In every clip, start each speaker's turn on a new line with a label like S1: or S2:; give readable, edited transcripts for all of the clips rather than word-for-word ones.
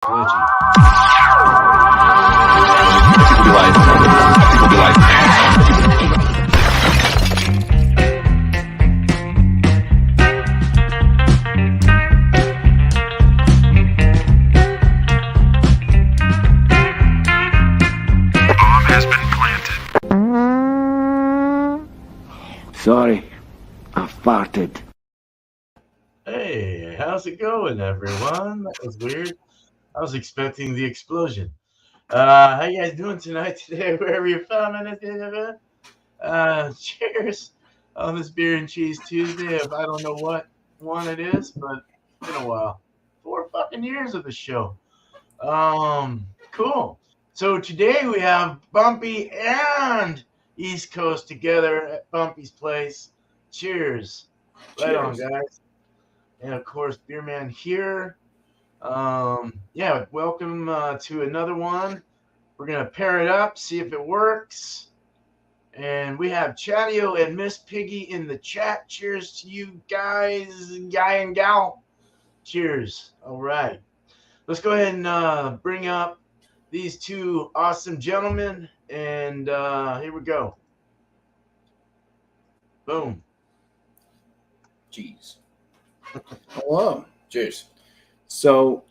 S1: glitchy.
S2: Sorry, I farted.
S1: Hey, how's it going, everyone? That was weird. I was expecting the explosion. How you guys doing today, wherever you're from? Cheers on this Beer and Cheese Tuesday. If I don't know what one it is, but it's been a while. 4 fucking years of the show. Cool. So today we have Bumpy and East Coast together at Bumpy's place. Cheers. Right on,
S3: Cheers.
S1: guys. And of course, Beer Man here. Welcome to another one. We're gonna pair it up, see if it works. And we have Chadeo and Miss Piggy in the chat. Cheers to you guys, guy and gal. Cheers. All right. Let's go ahead and bring up these two awesome gentlemen. And here we go. Boom.
S3: Jeez. Hello. Cheers. So,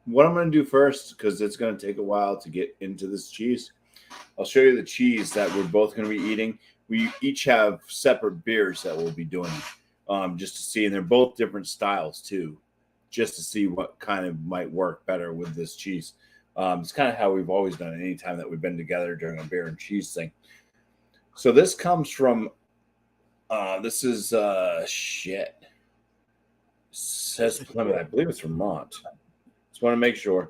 S3: what I'm going to do first, because it's going to take a while to get into this cheese, I'll show you the cheese that we're both going to be eating. We each have separate beers that we'll be doing just to see, and they're both different styles too, just to see what kind of might work better with this cheese. It's kind of how we've always done it anytime that we've been together during a beer and cheese thing. So this comes from, this is shit. Says Plymouth. I believe it's Vermont. Just want to make sure.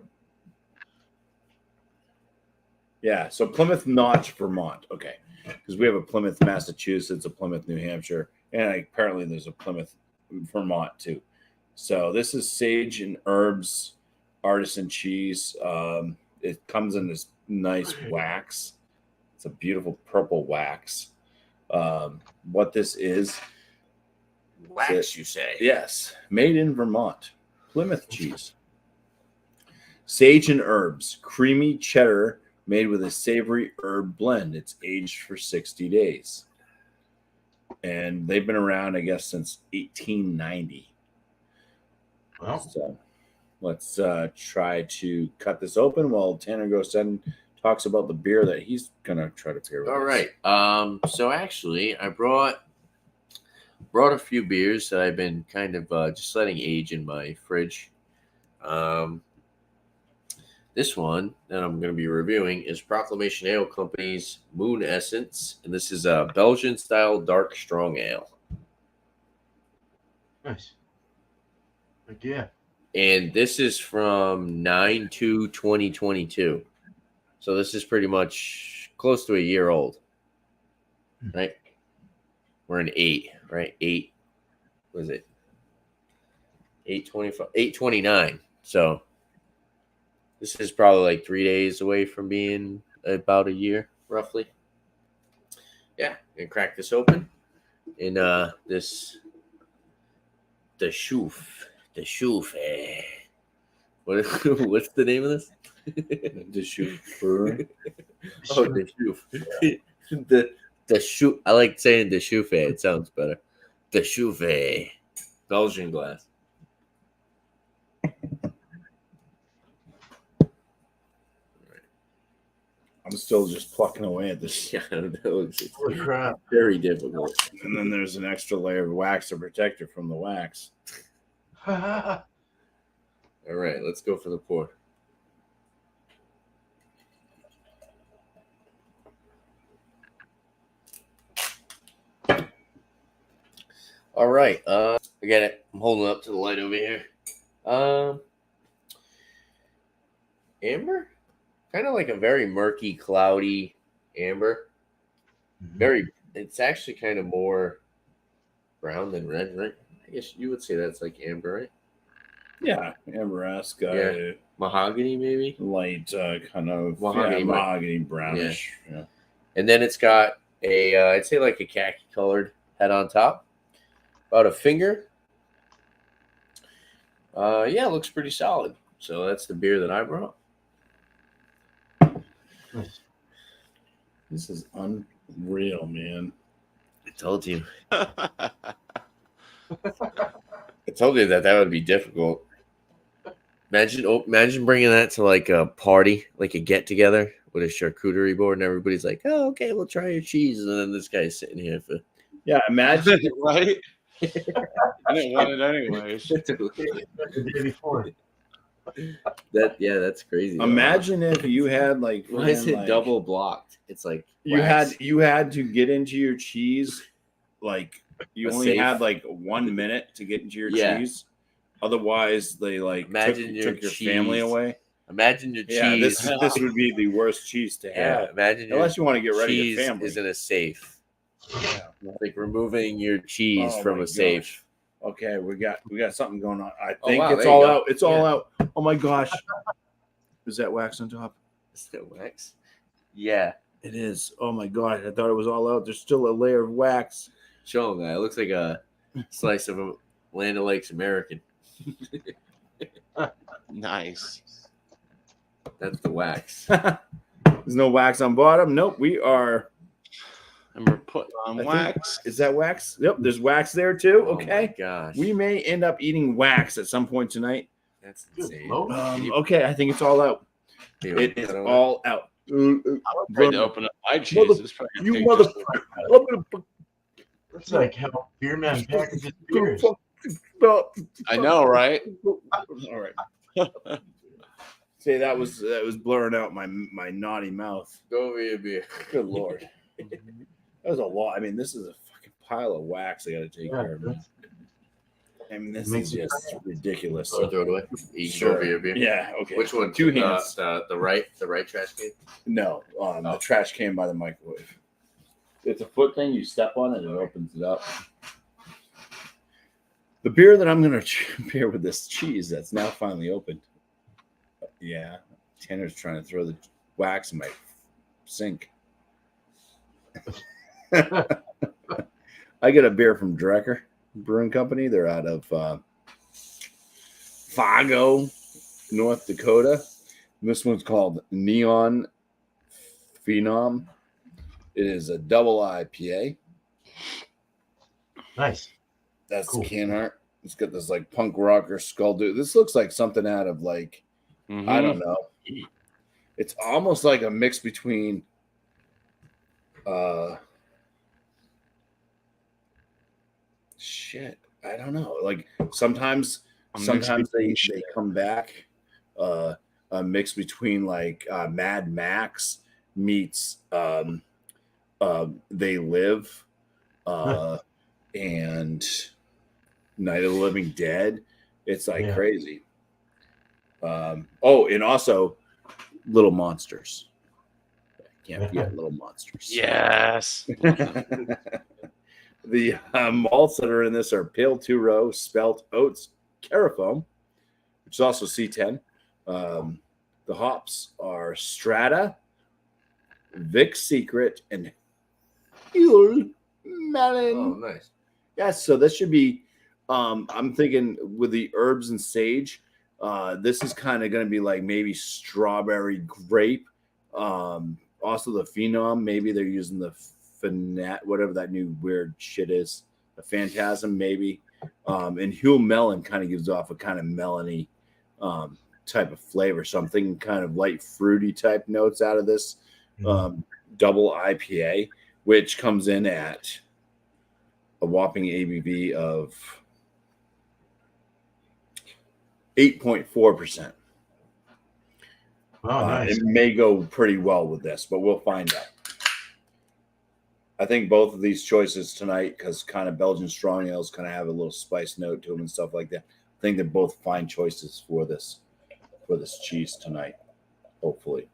S3: Yeah, so Plymouth Notch, Vermont. Okay, because we have a Plymouth, Massachusetts, a Plymouth, New Hampshire, and apparently there's a Plymouth, Vermont too. So this is Sage and Herbs artisan cheese. It comes in this nice wax. It's a beautiful purple wax. What this is,
S4: wax, you say?
S3: Yes, made in Vermont. Plymouth cheese. Sage and Herbs, creamy cheddar made with a savory herb blend. It's aged for 60 days. And they've been around, I guess, since 1890.
S1: Well,
S3: So let's try to cut this open while Tanner goes and talks about the beer that he's going to try to pair with.
S4: All right. So actually, I brought a few beers that I've been kind of just letting age in my fridge. This one that I'm going to be reviewing is Proclamation Ale Company's Moon Essence, and this is a Belgian-style dark strong ale.
S1: nice. Heck yeah.
S4: And this is from 9/2/2022. So this is pretty much close to a year old, right? We're in 8, right? 8, what is it? 8/25, 8/29. So this is probably like 3 days away from being about a year, roughly. Yeah, and crack this open. And this, the Schoof. What's the name of this?
S3: The Schoof.
S4: Oh, the Schoof. The Schoof. I like saying the Schoof. It sounds better. The Schoof. Belgian glass.
S3: I'm still just plucking away at this.
S4: Yeah, that looks
S1: Holy crap.
S4: very difficult.
S3: And then there's an extra layer of wax to protect it from the wax.
S4: All right, let's go for the pour. All right, I got it. I'm holding up to the light over here. Amber, kind of like a very murky, cloudy amber. Very. It's actually kind of more brown than red, right? I guess you would say that's like amber, right?
S3: Yeah, amber-esque.
S4: Yeah. Mahogany, maybe.
S3: Light, kind of
S4: Mahogany,
S3: brownish. Yeah.
S4: And then it's got a, I'd say like a khaki colored head on top, about a finger. Yeah, it looks pretty solid. So that's the beer that I brought.
S1: Nice.
S3: This is unreal, man.
S4: I told you. I told you that would be difficult. Imagine bringing that to like a party, like a get together with a charcuterie board, and everybody's like, "Oh, okay, we'll try your cheese," and then this guy's sitting here for
S3: Yeah, imagine.
S5: Right? I didn't want it anyways.
S1: The day before.
S4: that. Yeah, that's crazy. though.
S3: Imagine if you had like,
S4: Why is
S3: friggin',
S4: it
S3: like,
S4: double blocked? It's like
S3: you
S4: wax.
S3: had to get into your cheese, like you
S4: A
S3: only
S4: safe.
S3: had like 1 minute to get into your
S4: Yeah.
S3: cheese. Otherwise, they like
S4: Imagine
S3: took your
S4: cheese.
S3: family away.
S4: Imagine your
S3: Yeah,
S4: cheese.
S3: this would be the worst cheese to
S4: Yeah,
S3: have.
S4: imagine your
S3: Unless you want to get rid of your
S4: cheese
S3: family.
S4: is in a safe.
S3: Yeah.
S4: Like removing your cheese
S3: Oh
S4: from
S3: my
S4: a safe.
S3: gosh. Okay, we got something going on. I think
S4: wow,
S3: it's
S4: there you
S3: all
S4: go.
S3: out. It's all out. Oh my gosh. Is that wax on top?
S4: Is that wax? Yeah.
S3: It is. Oh my gosh. I thought it was all out. There's still a layer of wax.
S4: Show him that. It looks like a slice of a Land O'Lakes American.
S5: Nice.
S4: That's the wax.
S3: There's no wax on bottom. Nope. We are.
S5: And we're putting on
S3: I think-
S5: wax.
S3: Is that wax? Yep. There's wax there too.
S4: Oh
S3: Okay.
S4: my gosh.
S3: We may end up eating wax at some point tonight.
S4: That's
S1: Good
S4: insane.
S1: Lord.
S3: Okay. I think it's all out.
S4: Here,
S3: It is
S4: cut over.
S3: all out.
S5: I'm afraid to open up my cheese.
S3: Mother-
S5: It's probably
S3: You
S5: gonna take just
S3: motherfucker.
S1: That's like how beer man packages beers.
S5: I know, right?
S3: All right. See, that was blurring out my naughty mouth.
S4: Go over your beer.
S3: Good lord. That was a lot. I mean, this is a fucking pile of wax I got to take care of. I mean, this is just ridiculous.
S4: Or throw it away. You can
S3: Sure.
S4: go over your beer.
S3: Yeah. Okay.
S4: Which one?
S3: Two hands.
S4: The right trash can.
S3: No, the
S4: Oh.
S3: trash can by the microwave. It's a foot thing. You step on it, and it opens it up. The beer that I'm going to pair with this cheese that's now finally opened. Yeah, Tanner's trying to throw the wax in my sink. I get a beer from Drecker Brewing Company. They're out of Fargo, North Dakota. This one's called Neon Phenom. It is a double IPA.
S1: Nice.
S3: That's
S1: Cool.
S3: the can art. It's got this like punk rocker skull dude. This looks like something out of like, I don't know. It's almost like a mix between shit. I don't know. Like sometimes they come back a mix between like Mad Max meets They Live and Night of the Living Dead. It's like crazy. And also Little Monsters. Can't forget Little Monsters.
S5: Yes.
S3: The malts that are in this are Pale Two Row, Spelt Oats, Carafoam, which is also C10. The hops are Strata, Vic Secret, and Huel Melon.
S4: Oh, nice.
S3: Yes, so this should be. I'm thinking with the herbs and sage, this is kind of going to be like maybe strawberry grape. Also the phenom, maybe they're using the whatever that new weird shit is, the phantasm maybe. And Huel Melon kind of gives off a kind of melony type of flavor. So I'm thinking kind of light fruity type notes out of this double IPA, which comes in at a whopping ABV of 8.4%.
S1: Oh, nice.
S3: It may go pretty well with this, but we'll find out. I think both of these choices tonight, because kind of Belgian strong ales kind of have a little spice note to them and stuff like that. I think they're both fine choices for this cheese tonight. Hopefully,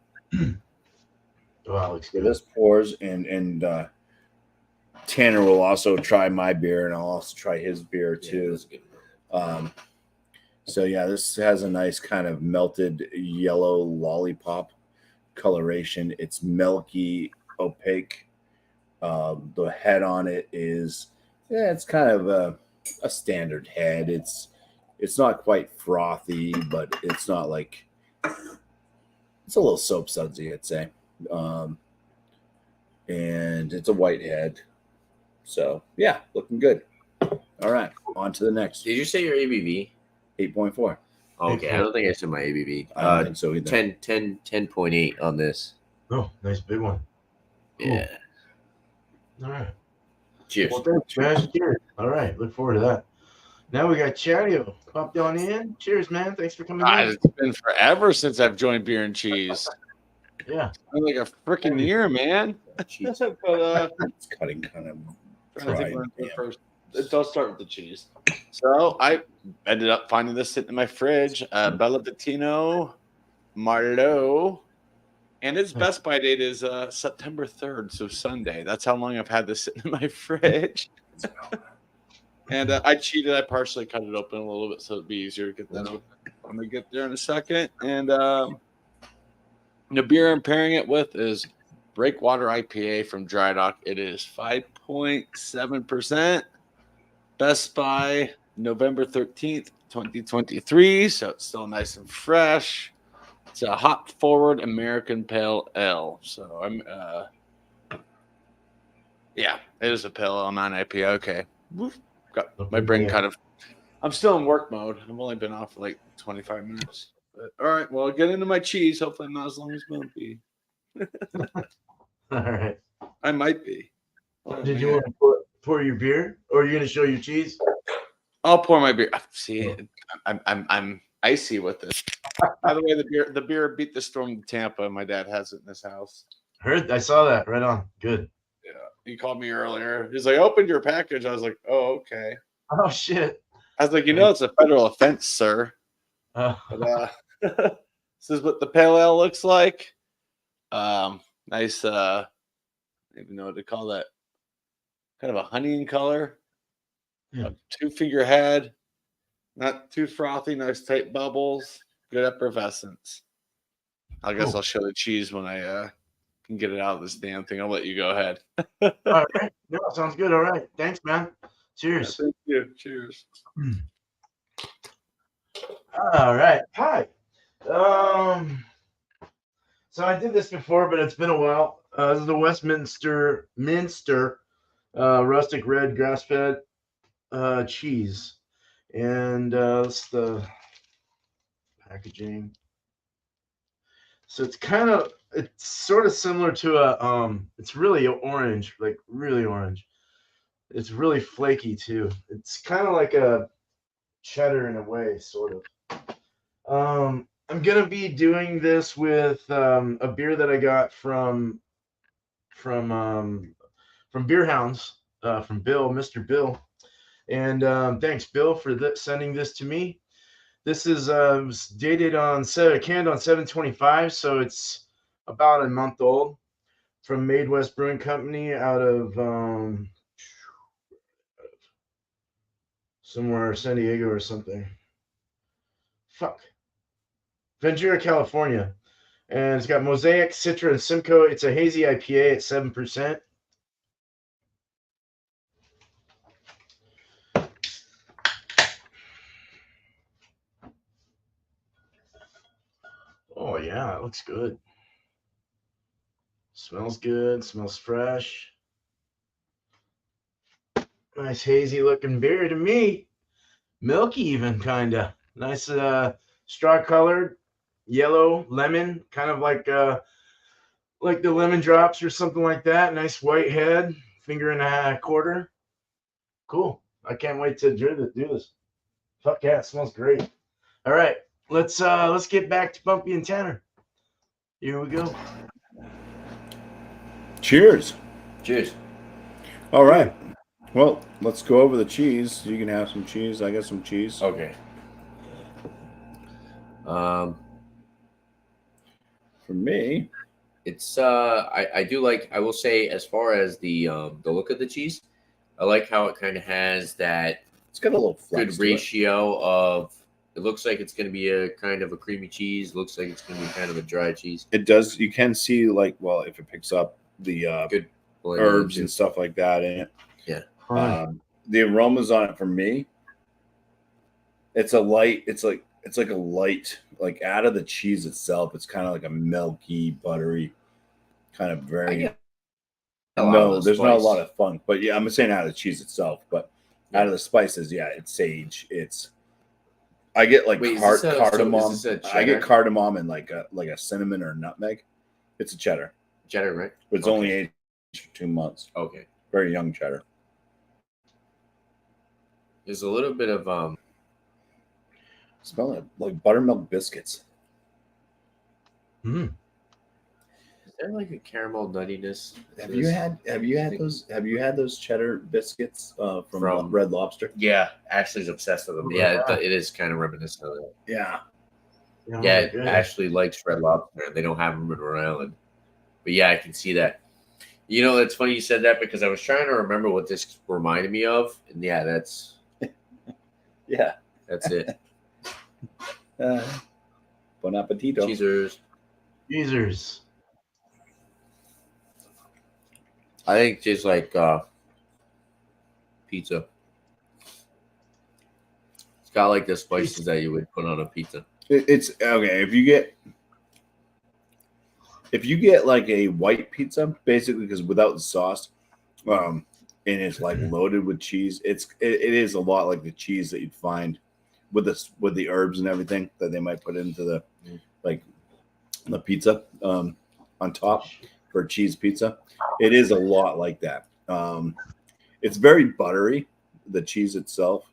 S1: Wow, looks
S3: so
S1: good.
S3: this pours, and Tanner will also try my beer, and I'll also try his beer too. So yeah, this has a nice kind of melted yellow lollipop coloration. It's milky, opaque. The head on it is, it's kind of a standard head. It's It's not quite frothy, but it's not like it's a little soap sudsy, I'd say. And it's a white head. So yeah, looking good. All right, on to the next.
S4: Did you say your ABV?
S3: 8.4.
S4: Okay, I don't think I said my ABV.
S3: I don't think so either.
S4: 10.8 on this.
S1: Oh, nice big one. Cool.
S4: Yeah.
S1: All right.
S4: Cheers.
S1: Well, thanks, man. Cheers. All right. Look forward to that. Now we got Chadeo. Popped on in. Cheers, man. Thanks for coming in.
S5: It's been forever since I've joined Beer and Cheese.
S1: Yeah.
S5: It's been like a freaking year, man.
S4: Cheese.
S5: But
S3: It's cutting kind of
S5: trying to think
S3: dry.
S5: when the first. It does start with the cheese. So I ended up finding this sitting in my fridge. Bella Bettino Marlowe. And its best by date is September 3rd, so Sunday. That's how long I've had this sitting in my fridge. And I cheated. I partially cut it open a little bit so it'd be easier to get that open. I'm going to get there in a second. And the beer I'm pairing it with is Breakwater IPA from Dry Dock. It is 5.7%. Best by November 13th, 2023. So it's still nice and fresh. It's a hop forward American Pale Ale. So I'm yeah, it is a pale ale, not IPA. Okay. Got my brain kind of I'm still in work mode. I've only been off for like 25 minutes. But, all right, well, I'll get into my cheese. Hopefully not as long as Bumpy.
S1: All right.
S5: I might be. Oh,
S1: Did
S5: man.
S1: you want to pour your beer, or are you going to show your cheese?
S5: I'll pour my beer. See, I'm icy with this. By the way, the beer beat the storm to Tampa. My dad has it in his house.
S1: I saw that. Right on. Good.
S5: Yeah, he called me earlier. He's like, "Opened your package." I was like, "Oh, okay."
S1: Oh shit.
S5: I was like, it's a federal offense, sir. But, this is what the pale ale looks like. Nice. I don't even know what to call that. Kind of a honey in color.
S1: Yeah.
S5: A 2-finger head. Not too frothy. Nice tight bubbles. Good effervescence. I guess
S1: Cool.
S5: I'll show the cheese when I can get it out of this damn thing. I'll let you go ahead.
S1: All right. No, sounds good. All right. Thanks, man. Cheers.
S5: Thank you. Cheers.
S1: All right. Hi. So I did this before, but it's been a while. This is the Westminster rustic red grass-fed cheese, and it's the packaging. So it's sort of similar to it's really orange, like really orange. It's really flaky too. It's kind of like a cheddar in a way, sort of. I'm gonna be doing this with a beer that I got from Beer Hounds, from Bill, Mr. Bill, and thanks Bill for sending this to me. This is was dated canned on 7/25, so it's about a month old. From Made West Brewing Company out of somewhere San Diego or something. Ventura, California. And it's got Mosaic, Citra, and Simcoe. It's a hazy IPA at 7%. Oh, yeah, it looks good. Smells good. Smells fresh. Nice hazy looking beer to me. Milky even, kind of. Nice straw colored, yellow, lemon, kind of like the lemon drops or something like that. Nice white head, finger and a quarter. Cool. I can't wait to do this. Fuck yeah, it smells great. All right, let's get back to Bumpy and Tanner. Here we go.
S3: Cheers.
S4: Cheers.
S3: All right. Well, let's go over the cheese. You can have some cheese. I got some cheese.
S4: Okay.
S3: For me,
S4: It's I do like, I will say, as far as the look of the cheese, I like how it kind of has that
S3: it's got a little flex
S4: good
S3: to it.
S4: ratio of, it looks like it's going to be a kind of a creamy cheese, looks like it's going to be kind of a dry cheese.
S3: It does. You can see, like, well, if it picks up the
S4: Good blend
S3: herbs
S4: into-
S3: and stuff like that in it.
S4: Yeah.
S3: The aromas on it for me It's a light. It's like a light. Like out of the cheese itself, it's kind of like a milky, buttery, kind of
S4: I
S3: very.
S4: get a lot
S3: No,
S4: of the
S3: there's not a lot
S4: spice.
S3: of funk, but yeah, I'm saying out of the cheese itself, but out of the spices, yeah, it's sage. I get like
S4: Wait,
S3: cardamom.
S4: is this a
S3: I get
S4: cheddar?
S3: cardamom and like a cinnamon or nutmeg. It's a cheddar,
S4: Cheddar, right?
S3: but it's
S4: Okay.
S3: only aged for 2 months.
S4: Okay.
S3: Very young cheddar.
S4: There's a little bit of
S3: Smell like buttermilk biscuits.
S1: Hmm.
S4: Is there like a caramel nuttiness? to
S3: Have you
S4: this?
S3: had those cheddar biscuits from Red Lobster?
S4: Yeah, Ashley's obsessed with them. Yeah, it is kind of reminiscent of that.
S3: Yeah.
S4: Yeah,
S1: good.
S4: Ashley likes Red Lobster. They don't have them in Rhode Island. But yeah, I can see that. You know, it's funny you said that because I was trying to remember what this reminded me of. And yeah, that's it.
S3: Bon appetito.
S4: Cheezers.
S1: Geezers.
S4: I think it tastes like pizza. It's got like the spices that you would put on a pizza.
S3: It's okay if you get like a white pizza, basically because without the sauce, and it's like loaded with cheese, it is a lot like the cheese that you'd find with the herbs and everything that they might put into the like the pizza on top for cheese pizza. It is a lot like that. It's very buttery, the cheese itself.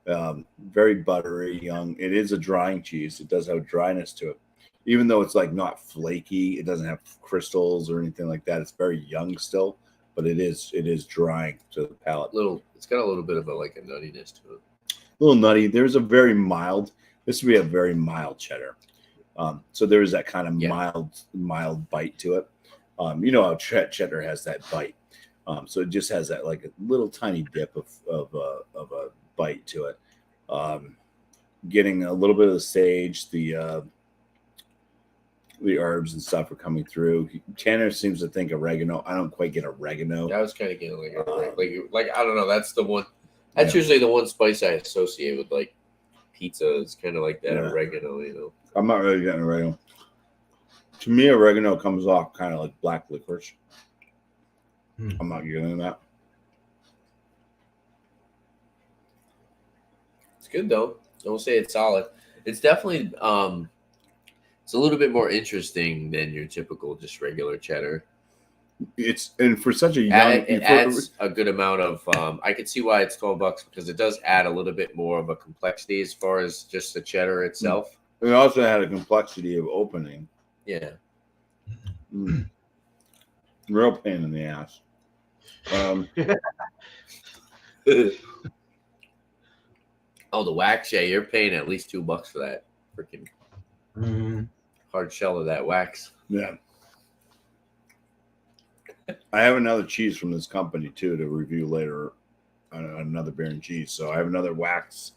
S3: Very buttery, young. It is a drying cheese. It does have dryness to it. Even though it's like not flaky, it doesn't have crystals or anything like that. It's very young still, but it is drying to the palate.
S4: It's got a little bit of a nuttiness to it.
S3: A little nutty. There's a very mild. This would be a very mild cheddar. So there is that kind of mild bite to it. You know how cheddar has that bite. So it just has that like a little tiny dip of a bite to it. Getting a little bit of the sage, the herbs and stuff are coming through. Tanner seems to think oregano. I don't quite get oregano.
S4: Yeah, I was kind of getting like I don't know. That's the one. That's usually the one spice I associate with like pizza. It's kind of like that oregano, you know.
S3: I'm not really getting oregano. To me, oregano comes off kind of like black licorice. I'm not getting that.
S4: It's good though. I will say it's solid. It's definitely it's a little bit more interesting than your typical just regular cheddar.
S3: And for such a young,
S4: it adds a good amount of. I can see why it's $12 because it does add a little bit more of a complexity as far as just the cheddar itself.
S3: It also had a complexity of opening.
S4: Yeah.
S3: Real pain in the ass.
S4: Oh, the wax! Yeah, you're paying at least $2 for that freaking hard shell of that wax.
S3: Yeah. I have another cheese from this company too to review later on another beer and cheese. So I have another wax.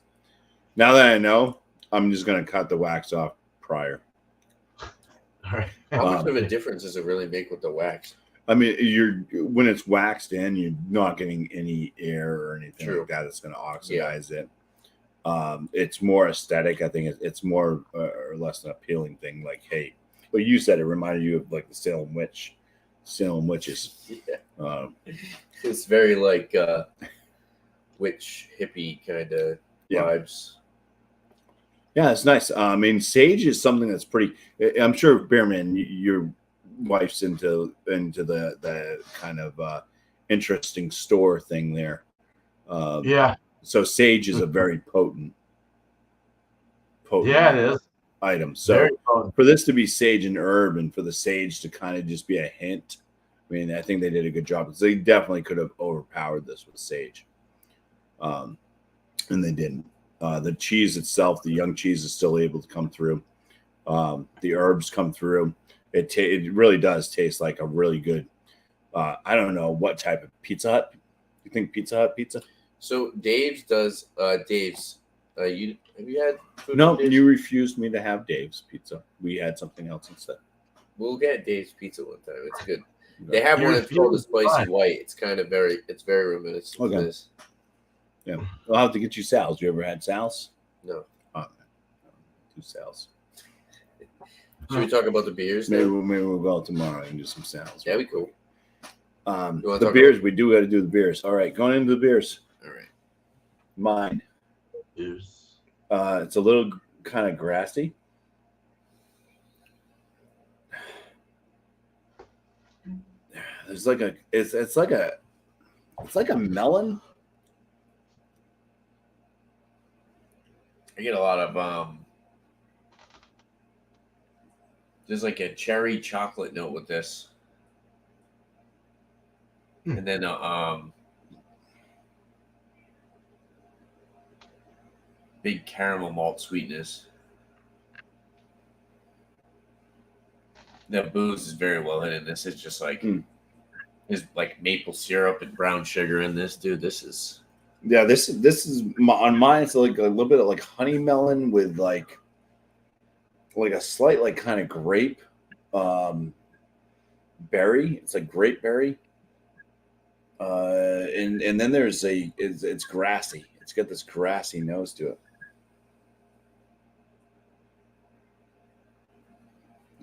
S3: Now that I know, I'm just going to cut the wax off prior.
S1: All right.
S4: How much of a difference does it really make with the wax?
S3: I mean, when it's waxed in, you're not getting any air or anything like that. It's going to oxidize it. It's more aesthetic. I think it's more or less an appealing thing. Like, hey, well, you said it reminded you of like the Salem witches.
S4: Yeah. It's very like witch hippie kind of vibes.
S3: Yeah, it's nice. I mean, sage is something that's pretty. I'm sure, Bearman, your wife's into the kind of interesting store thing there.
S1: Yeah.
S3: So sage is a very potent
S1: Yeah, it is.
S3: item. So for this to be sage and herb, and for the sage to kind of just be a hint, I mean, I think they did a good job. They definitely could have overpowered this with sage, and they didn't. The cheese itself, the young cheese, is still able to come through. The herbs come through. It really does taste like a really good. I don't know what type of Pizza Hut. You think Pizza Hut pizza?
S4: So Dave's does Dave's. Have you had food?
S3: No, you refused me to have Dave's pizza. We had something else instead.
S4: We'll get Dave's pizza one time. It's good. They have one that's called the spicy white. It's kind of very reminiscent of this.
S3: Yeah, I'll have to get you Sal's. You ever had Sal's?
S4: No.
S3: Oh, 2 sales.
S4: Should we talk about the beers?
S3: Maybe
S4: Then?
S3: we'll go out tomorrow and do some sales.
S4: That'd be cool.
S3: The beers, we do got to do the beers. All right, going into the beers.
S4: All right.
S3: Mine.
S1: Beers.
S3: It's a little kind of grassy. There's like it's like a melon.
S4: I get a lot of there's like a cherry chocolate note with this. And then big caramel malt sweetness. The booze is very well hidden. This is just like there's like maple syrup and brown sugar in this, dude. This is
S3: this is on mine. It's like a little bit of like honey melon with like a slight like kind of grape berry. It's like grape berry. And then there's it's grassy. It's got this grassy nose to it.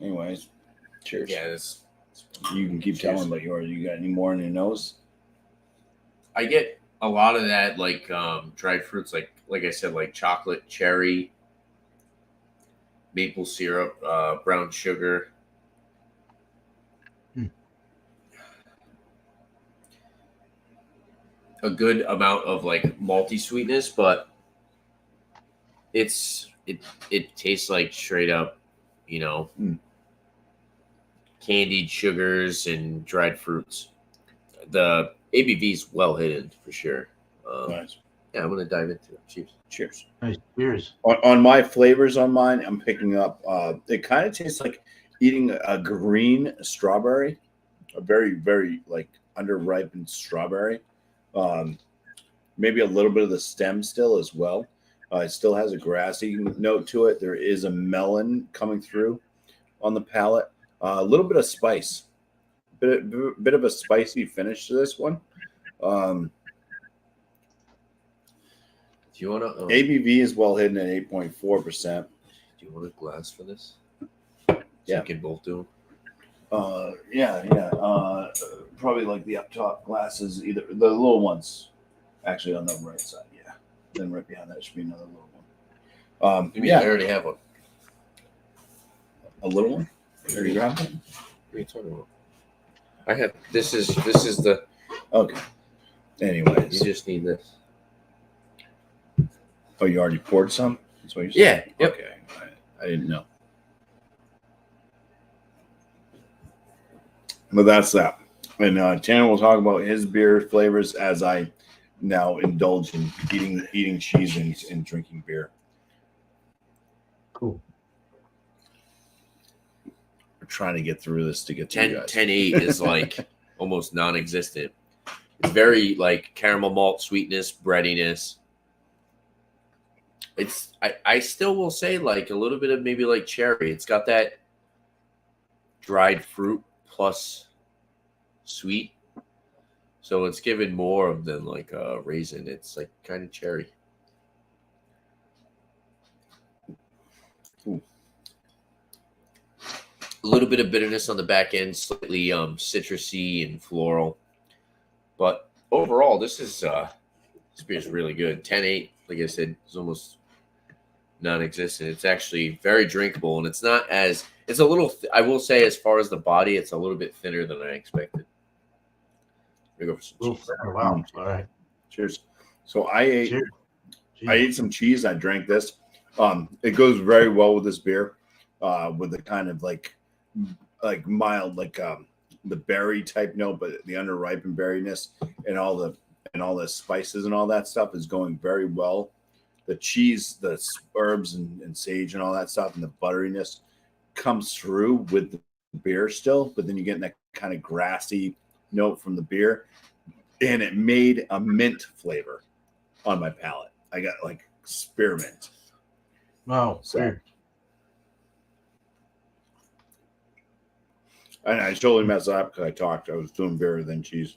S3: Anyways, cheers.
S4: Yeah,
S3: you can keep telling about yours. You got any more in your nose?
S4: I get a lot of that like dried fruits, like I said, like chocolate, cherry, maple syrup, brown sugar. A good amount of like malty sweetness, but it tastes like straight up, candied sugars and dried fruits. The ABV is well hidden for sure.
S3: Nice.
S4: Yeah, I'm gonna dive into it. Cheers.
S1: Nice. Cheers.
S3: On my flavors on mine, I'm picking up. It kind of tastes like eating a green strawberry, a very very like underripened strawberry. Maybe a little bit of the stem still as well. It still has a grassy note to it. There is a melon coming through on the palate. A little bit of spice, bit of a spicy finish to this one.
S4: Do you want to?
S3: ABV is well hidden at 8.4%.
S4: Do you want a glass for this?
S3: Yeah,
S4: we can both do
S3: them. Yeah. Probably like the up top glasses, either the little ones, actually on the right side. Yeah, then right behind that should be another little one.
S4: I already have one.
S3: A little one. There you go.
S4: What are you talking about? I have. This is the.
S3: Okay. Anyways,
S4: You just need this.
S3: Oh, you already poured some? That's what you said?
S4: Yeah. Yep.
S3: Okay. I didn't know. But that's that. And Tanner will talk about his beer flavors as I now indulge in eating cheese and drinking beer.
S1: Cool.
S3: We're trying to get through this to get to
S4: 10.8 is like almost non-existent. It's very like caramel malt sweetness, breadiness. I still will say like a little bit of maybe like cherry. It's got that dried fruit plus sweet. So it's given more of than like a raisin. It's like kind of cherry.
S3: Ooh.
S4: A little bit of bitterness on the back end, slightly citrusy and floral. But overall, this beer is really good. 10.8, like I said, is almost non-existent. It's actually very drinkable, and it's a little. I will say, as far as the body, it's a little bit thinner than I expected. Let me go for some cheese.
S1: Oh, wow. All right.
S3: Cheers. So I ate
S1: Cheers.
S3: I ate some cheese. I drank this. It goes very well with this beer, with the kind of like mild, like the berry type note, but the underripened berryness and all the spices and all that stuff is going very well. The cheese, the herbs and sage and all that stuff, and the butteriness comes through with the beer still, but then you get that kind of grassy note from the beer, and it made a mint flavor on my palate. I got like spearmint.
S1: Wow.
S3: So,
S1: Weird.
S3: and I totally messed up because I talked. I was doing beer than cheese.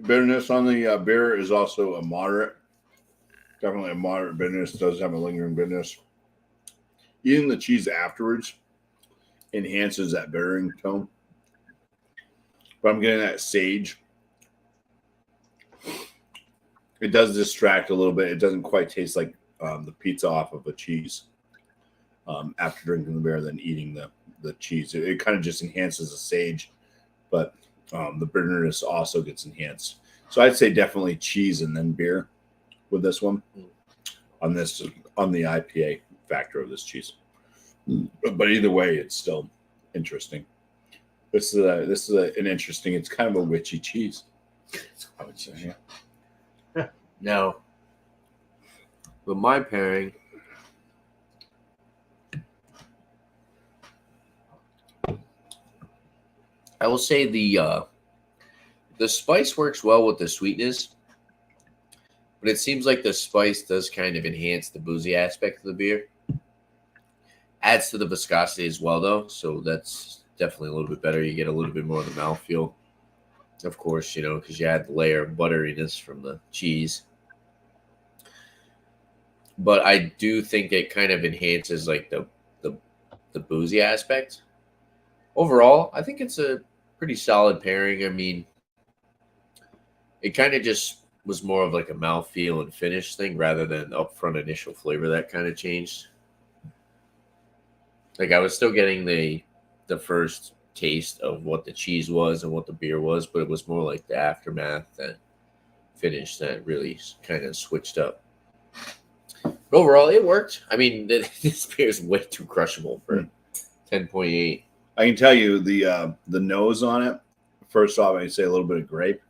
S3: Bitterness on the beer is also a moderate. Definitely a moderate bitterness. It does have a lingering bitterness. Eating the cheese afterwards enhances that bittering tone. But I'm getting that sage. It does distract a little bit. It doesn't quite taste like the pizza off of a cheese after drinking the beer, then eating the cheese. It kind of just enhances the sage, but the bitterness also gets enhanced. So I'd say definitely cheese and then beer with this one on the IPA factor of this cheese. But either way, it's still interesting. This is an interesting. It's kind of a witchy cheese, I would say. Yeah.
S4: Now, with my pairing, I will say the spice works well with the sweetness, but it seems like the spice does kind of enhance the boozy aspect of the beer. Adds to the viscosity as well, though, so that's definitely a little bit better. You get a little bit more of the mouthfeel, of course, because you add the layer of butteriness from the cheese. But I do think it kind of enhances like the boozy aspect. Overall, I think it's a pretty solid pairing. I mean, it kind of just was more of like a mouthfeel and finish thing rather than upfront initial flavor that kind of changed. Like I was still getting the first taste of what the cheese was and what the beer was, but it was more like the aftermath that finish that really kind of switched up. But overall, it worked. I mean, this beer is way too crushable for 10.8.
S3: I can tell you the nose on it. First off, I'd say a little bit of grape,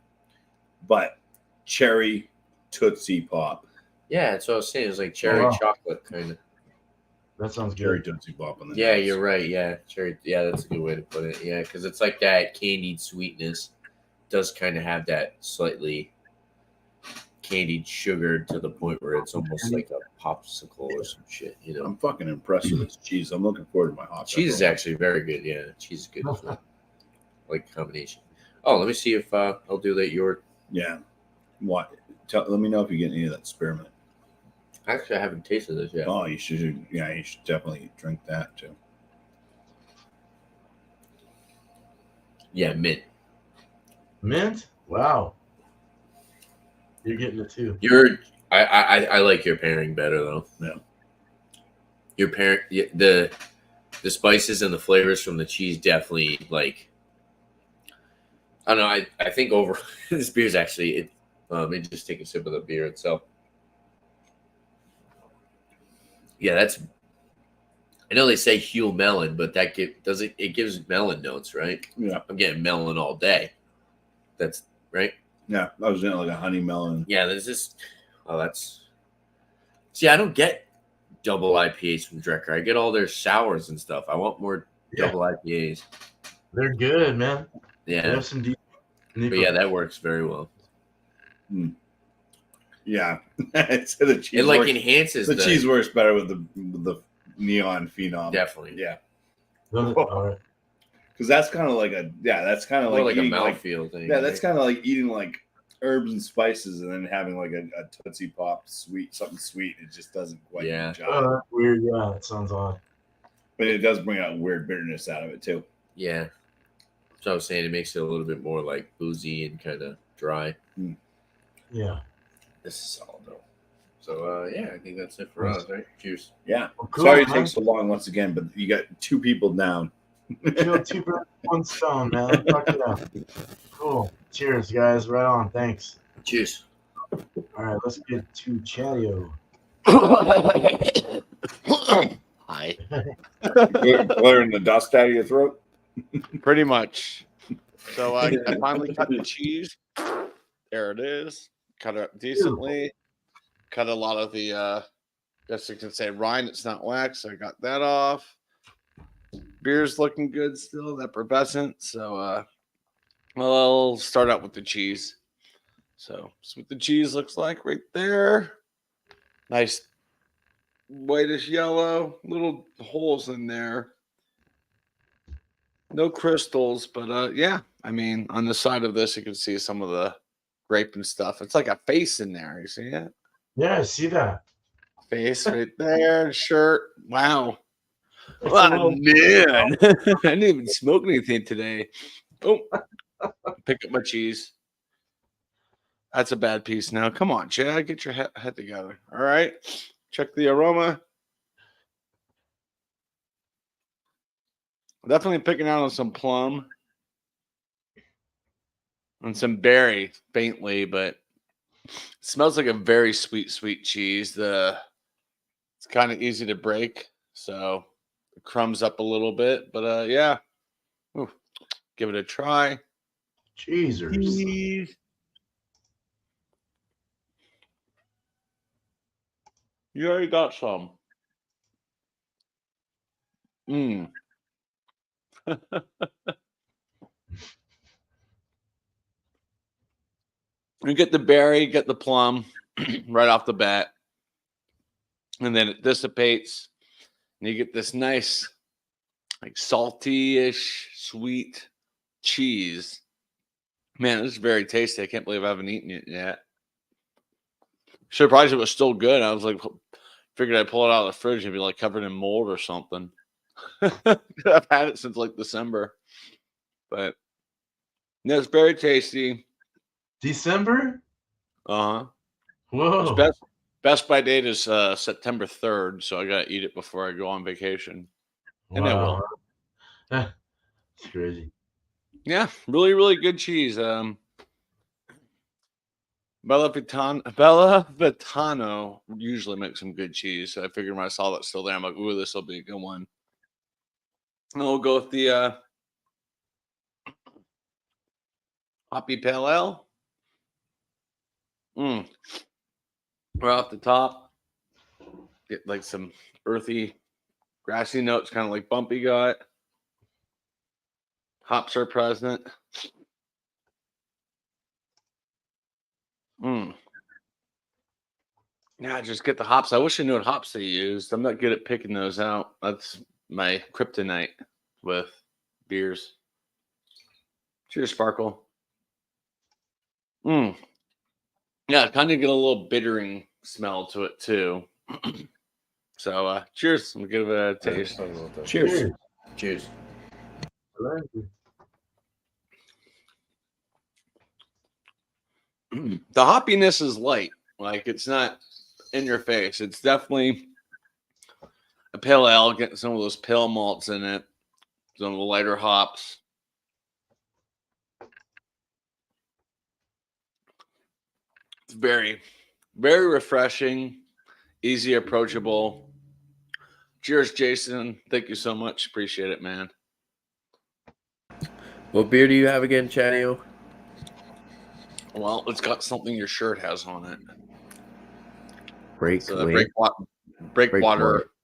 S3: but cherry Tootsie Pop.
S4: Yeah, that's what I was saying. It was like cherry chocolate kind of.
S1: That sounds
S3: Cherry
S1: good.
S3: Tootsie Pop on the
S4: Yeah,
S3: nose.
S4: you're right. Yeah, cherry. Yeah, that's a good way to put it. Yeah, because it's like that candied sweetness does kind of have that slightly candied sugar to the point where it's almost like a popsicle or some shit.
S3: I'm fucking impressed with this cheese. I'm looking forward to my hot
S4: Cheese is
S3: pepper.
S4: actually very good. Yeah, cheese is good as well. Like combination. Oh, let me see if I'll do that.
S3: Yeah. What? Let me know if you get any of that spearmint.
S4: Actually, I haven't tasted this yet.
S3: Oh, you should. Yeah, you should definitely drink that too.
S4: Yeah, mint.
S1: Mint? Wow. You're getting it too.
S4: I like your pairing better though.
S3: Yeah.
S4: Your pairing, the spices and the flavors from the cheese definitely like. I don't know. I think over this beer's actually let me just take a sip of the beer itself. Yeah, that's. I know they say Hugh melon, but that it gives melon notes, right?
S3: Yeah.
S4: I'm getting melon all day. That's right.
S3: Yeah, I was getting like a honey melon.
S4: Yeah, there's this. Oh, that's. See, I don't get double IPAs from Drecker. I get all their sours and stuff. I want more double IPAs.
S1: They're good, man.
S4: Yeah.
S1: They have some deep.
S4: But yeah, that works very well.
S3: Yeah, so the cheese
S4: it like enhances
S3: the cheese works better with the neon phenom.
S4: Definitely.
S3: Yeah.
S1: All right.
S3: Because that's kind of like that's kind of like
S4: a
S3: eating
S4: mouthfeel thing.
S3: Yeah, that's kind of like eating like herbs and spices and then having like a Tootsie Pop something sweet. It just doesn't quite
S4: Yeah.
S1: Oh, that's weird. Yeah, it sounds odd.
S3: But it does bring out weird bitterness out of it too.
S4: Yeah. So I was saying it makes it a little bit more like boozy and kind of dry.
S1: Yeah.
S4: This is solid though. So yeah, I think that's it for us, right? Cheers.
S3: Yeah.
S1: Well, cool,
S3: Sorry it
S1: man.
S3: takes so long once again, but you got 2 people down.
S1: Kill 2 birds with 1 stone, man. Fuck it up. Cool. Cheers, guys. Right on. Thanks.
S4: Cheers.
S1: All right, let's get to Chadeo.
S5: Hi.
S3: Clearing the dust out of your throat.
S5: Pretty much. So I finally cut the cheese. There it is. Cut it up decently. Cut a lot of the, guess you can say rind. It's not wax. So I got that off. Beer's looking good still. That effervescent. So I'll start out with the cheese. So that's what the cheese looks like right there. Nice whitish yellow. Little holes in there. No crystals, but yeah. I mean, on the side of this, you can see some of the grape and stuff. It's like a face in there. You see it?
S1: Yeah, I see that.
S5: Face right there. Shirt. Wow.
S1: It's a little.
S5: Man. I didn't even smoke anything today. Oh, pick up my cheese. That's a bad piece now. Come on, Chad. Get your head together. All right. Check the aroma. Definitely picking out on some plum and some berry faintly, but it smells like a very sweet cheese. It's kind of easy to break, so it crumbs up a little bit. But yeah, ooh, give it a try.
S1: Cheesers.
S5: Cheese. You already got some. Mm. You get the berry, get the plum right off the bat, and then it dissipates, and you get this nice, like salty-ish, sweet cheese. Man, this is very tasty. I can't believe I haven't eaten it yet. Surprised it was still good. I was like, figured I'd pull it out of the fridge and be like covered in mold or something. I've had it since like December, but yeah, it's very tasty.
S1: December?
S5: Uh-huh.
S1: Whoa.
S5: Its best by date is September 3rd, so I gotta eat it before I go on vacation. And I will.
S1: It's crazy.
S5: Yeah, really good cheese. Bella Vitano usually makes some good cheese. So I figured when I saw that still there, I'm like, ooh, this will be a good one. And we'll go with the Hoppy Pale Ale. Right off the top, get like some earthy, grassy notes, kind of like Bumpy got. Hops are present. Yeah, just get the hops. I wish I knew what hops they used. I'm not good at picking those out. That's my kryptonite with beers. Cheers, Sparkle. Yeah, kind of get a little bittering smell to it too. So, cheers. We'll give it a taste.
S3: Cheers. Cheers.
S5: The hoppiness is light. Like, it's not in your face. It's definitely a pale ale, getting some of those pale malts in it, some of the lighter hops. It's very refreshing, easy, approachable. Cheers, Jason. Thank you so much. Appreciate it, man.
S4: What beer do you have again, Chadeo?
S5: Well, it's got something your shirt has on it.
S4: Breakwater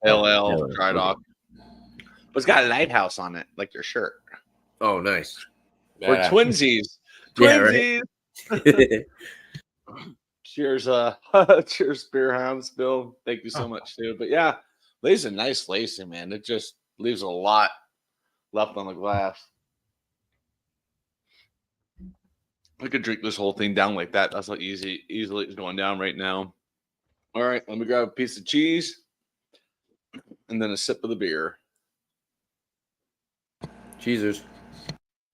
S5: Pale Ale dried off. But it's got a lighthouse on it, like your shirt.
S4: Oh, nice.
S5: We're twinsies. Twinsies.
S4: Yeah, right?
S5: Cheers, cheers, Beer Hounds, Bill. Thank you so much, too. But yeah, these are nice lacing, man. It just leaves a lot left on the glass. I could drink this whole thing down like that. That's how easily it's going down right now. All right, let me grab a piece of cheese and then a sip of the beer.
S4: Jesus.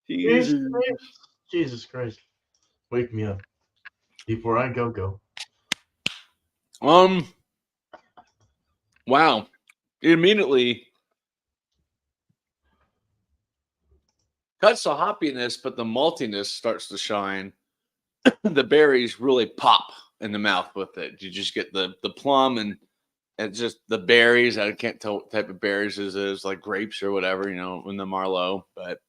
S1: Jesus Christ. Wake me up. Before I go.
S5: Wow. Immediately cuts the hoppiness, but the maltiness starts to shine. The berries really pop in the mouth with it. You just get the plum and just the berries. I can't tell what type of berries this is, like grapes or whatever, in the Marlowe. But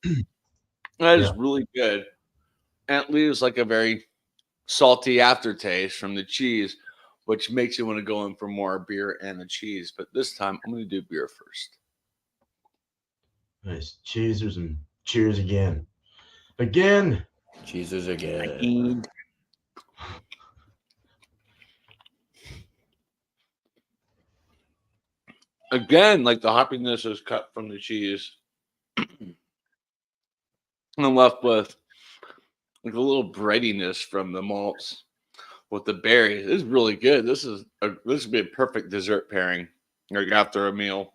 S5: that is really good. And it leaves like a very salty aftertaste from the cheese, which makes you want to go in for more beer and the cheese. But this time, I'm going to do beer first.
S1: Nice. Cheesers and cheers again. Again.
S4: Cheesers again.
S5: Again, like the hoppiness is cut from the cheese. And I'm left with like a little breadiness from the malts with the berries. It's really good. This would be a perfect dessert pairing, like after a meal.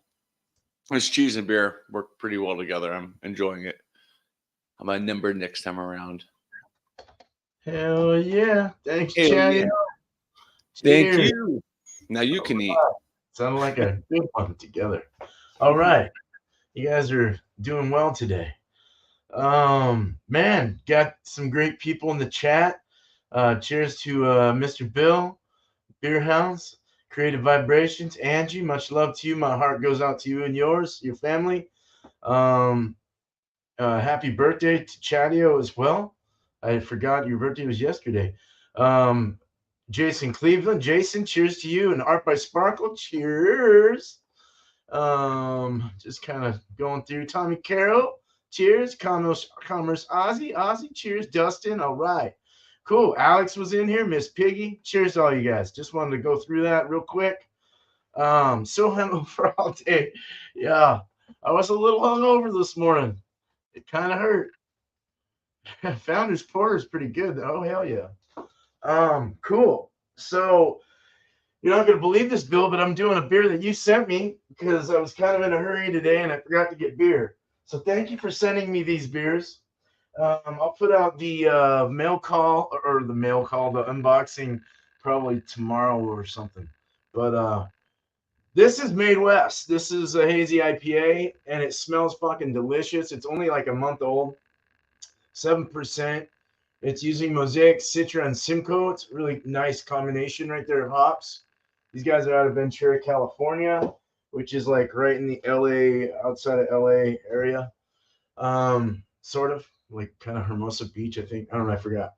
S5: This cheese and beer work pretty well together. I'm enjoying it. I'm a number next time around.
S1: Hell yeah. Thanks,
S5: Hell
S1: Chadeo.
S5: yeah. Thank
S1: Cheers.
S5: you. Now you can eat.
S1: Sounded like a good one together. All right. You guys are doing well today. Man, got some great people in the chat. Cheers to Mr. Bill, Beer House, Creative Vibrations, Angie. Much love to you. My heart goes out to you and yours, your family. Happy birthday to Chadeo as well. I forgot your birthday was yesterday. Jason Cleveland. Jason, cheers to you. And Art by Sparkle, cheers. Just kind of going through. Tommy Carroll, cheers. Commerce Ozzy, cheers. Dustin, all right. Cool. Alex was in here. Miss Piggy, cheers to all you guys. Just wanted to go through that real quick. So hungover all day. Yeah, I was a little hungover this morning. It kind of hurt. Founders Porter is pretty good though. Oh hell yeah. Cool. So you're not gonna believe this, Bill, but I'm doing a beer that you sent me because I was kind of in a hurry today and I forgot to get beer. So thank you for sending me these beers. I'll put out the mail call or the unboxing probably tomorrow or something. But this is Made West. This is a hazy IPA and it smells fucking delicious. It's only like a month old. 7%. It's using Mosaic, Citra, and Simcoe. It's a really nice combination right there of hops. These guys are out of Ventura, California, which is like right in the LA, outside of LA area. Sort of like kind of Hermosa Beach, I think. I don't know. I forgot.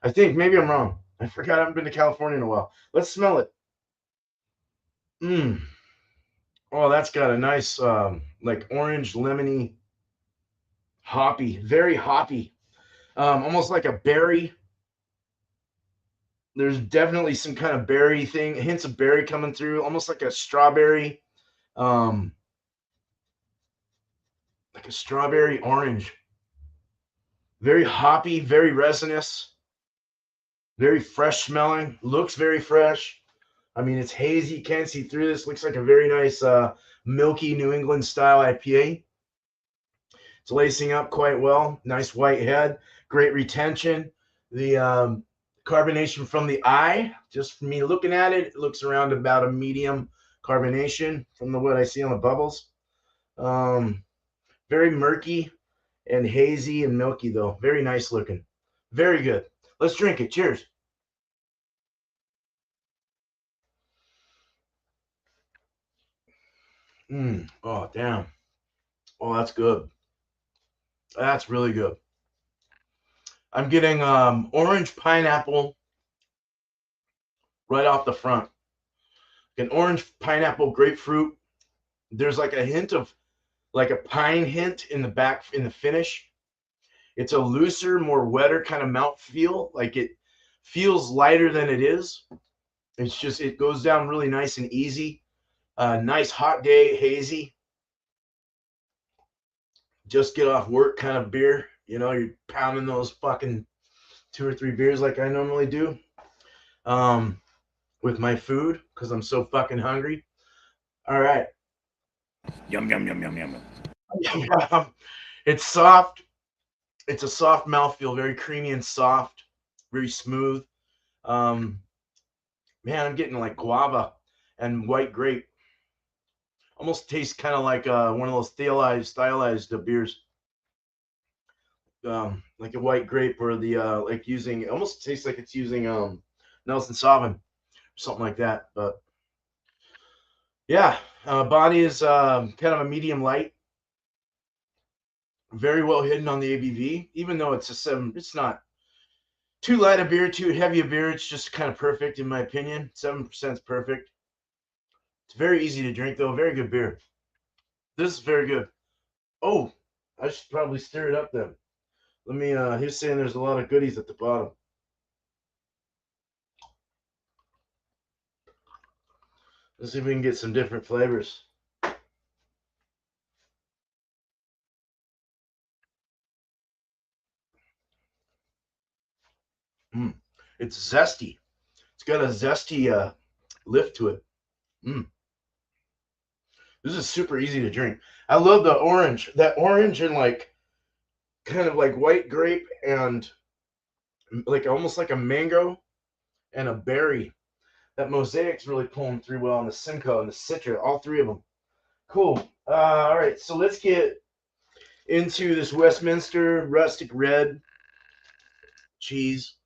S1: I think maybe I'm wrong. I forgot. I haven't been to California in a while. Let's smell it. Oh, that's got a nice like orange, lemony, hoppy, very hoppy. Almost like a berry. There's definitely some kind of berry thing, hints of berry coming through, almost like a strawberry, orange. Very hoppy, very resinous, very fresh smelling. Looks very fresh. I mean, it's hazy. Can't see through this. Looks like a very nice, milky New England style IPA. It's lacing up quite well. Nice white head. Great retention. The carbonation from the eye, just from me looking at it, it looks around about a medium carbonation from what I see on the bubbles. Very murky and hazy and milky, though. Very nice looking. Very good. Let's drink it. Cheers. Oh, damn. Oh, that's good. That's really good. I'm getting orange pineapple right off the front. An orange pineapple grapefruit. There's like a hint of like a pine hint in the back in the finish. It's a looser, more wetter kind of mouth feel. Like it feels lighter than it is. It's just it goes down really nice and easy. Nice hot day, hazy. Just get off work kind of beer. You know, you're pounding those fucking 2 or 3 beers like I normally do. With my food because I'm so fucking hungry. All right.
S3: Yum, yum, yum, yum, yum.
S1: It's soft. It's a soft mouthfeel, very creamy and soft, very smooth. Man, I'm getting like guava and white grape. Almost tastes kind of like one of those stylized beers. Like a white grape or the like using, it almost tastes like it's using Nelson Sauvin or something like that. But yeah, body is kind of a medium light. Very well hidden on the ABV, even though it's a 7. It's not too light a beer, too heavy a beer. It's just kind of perfect in my opinion. 7% is perfect. It's very easy to drink though. Very good beer. This is very good. Oh, I should probably stir it up then. Let me. He's saying there's a lot of goodies at the bottom. Let's see if we can get some different flavors. It's zesty. It's got a zesty lift to it. This is super easy to drink. I love the orange. That orange and like kind of like white grape and like almost like a mango and a berry. That mosaic's really pulling through well on the Simcoe and the Citra, all three of them. Cool. All right, so let's get into this Westminster rustic red cheese,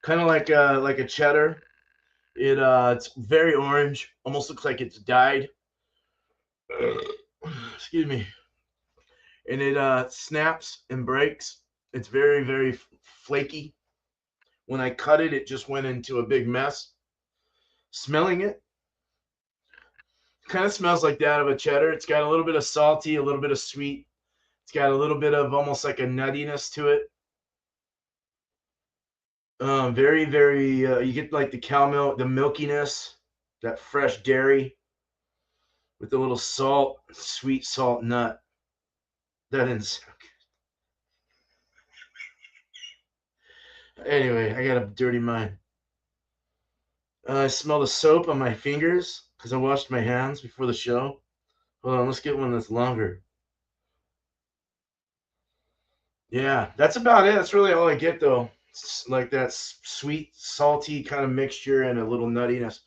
S1: kind of like a cheddar. It's very orange, almost looks like it's dyed. Excuse me. And it snaps and breaks. It's very flaky. When I cut it, it just went into a big mess. Smelling it, kind of smells like that of a cheddar. It's got a little bit of salty, a little bit of sweet. It's got a little bit of almost like a nuttiness to it. Very, you get like the cow milk, the milkiness, that fresh dairy with a little salt, sweet salt nut. That is. Anyway, I got a dirty mind. I smell the soap on my fingers because I washed my hands before the show. Hold on, let's get one that's longer. Yeah, that's about it. That's really all I get though. It's like that sweet, salty kind of mixture and a little nuttiness.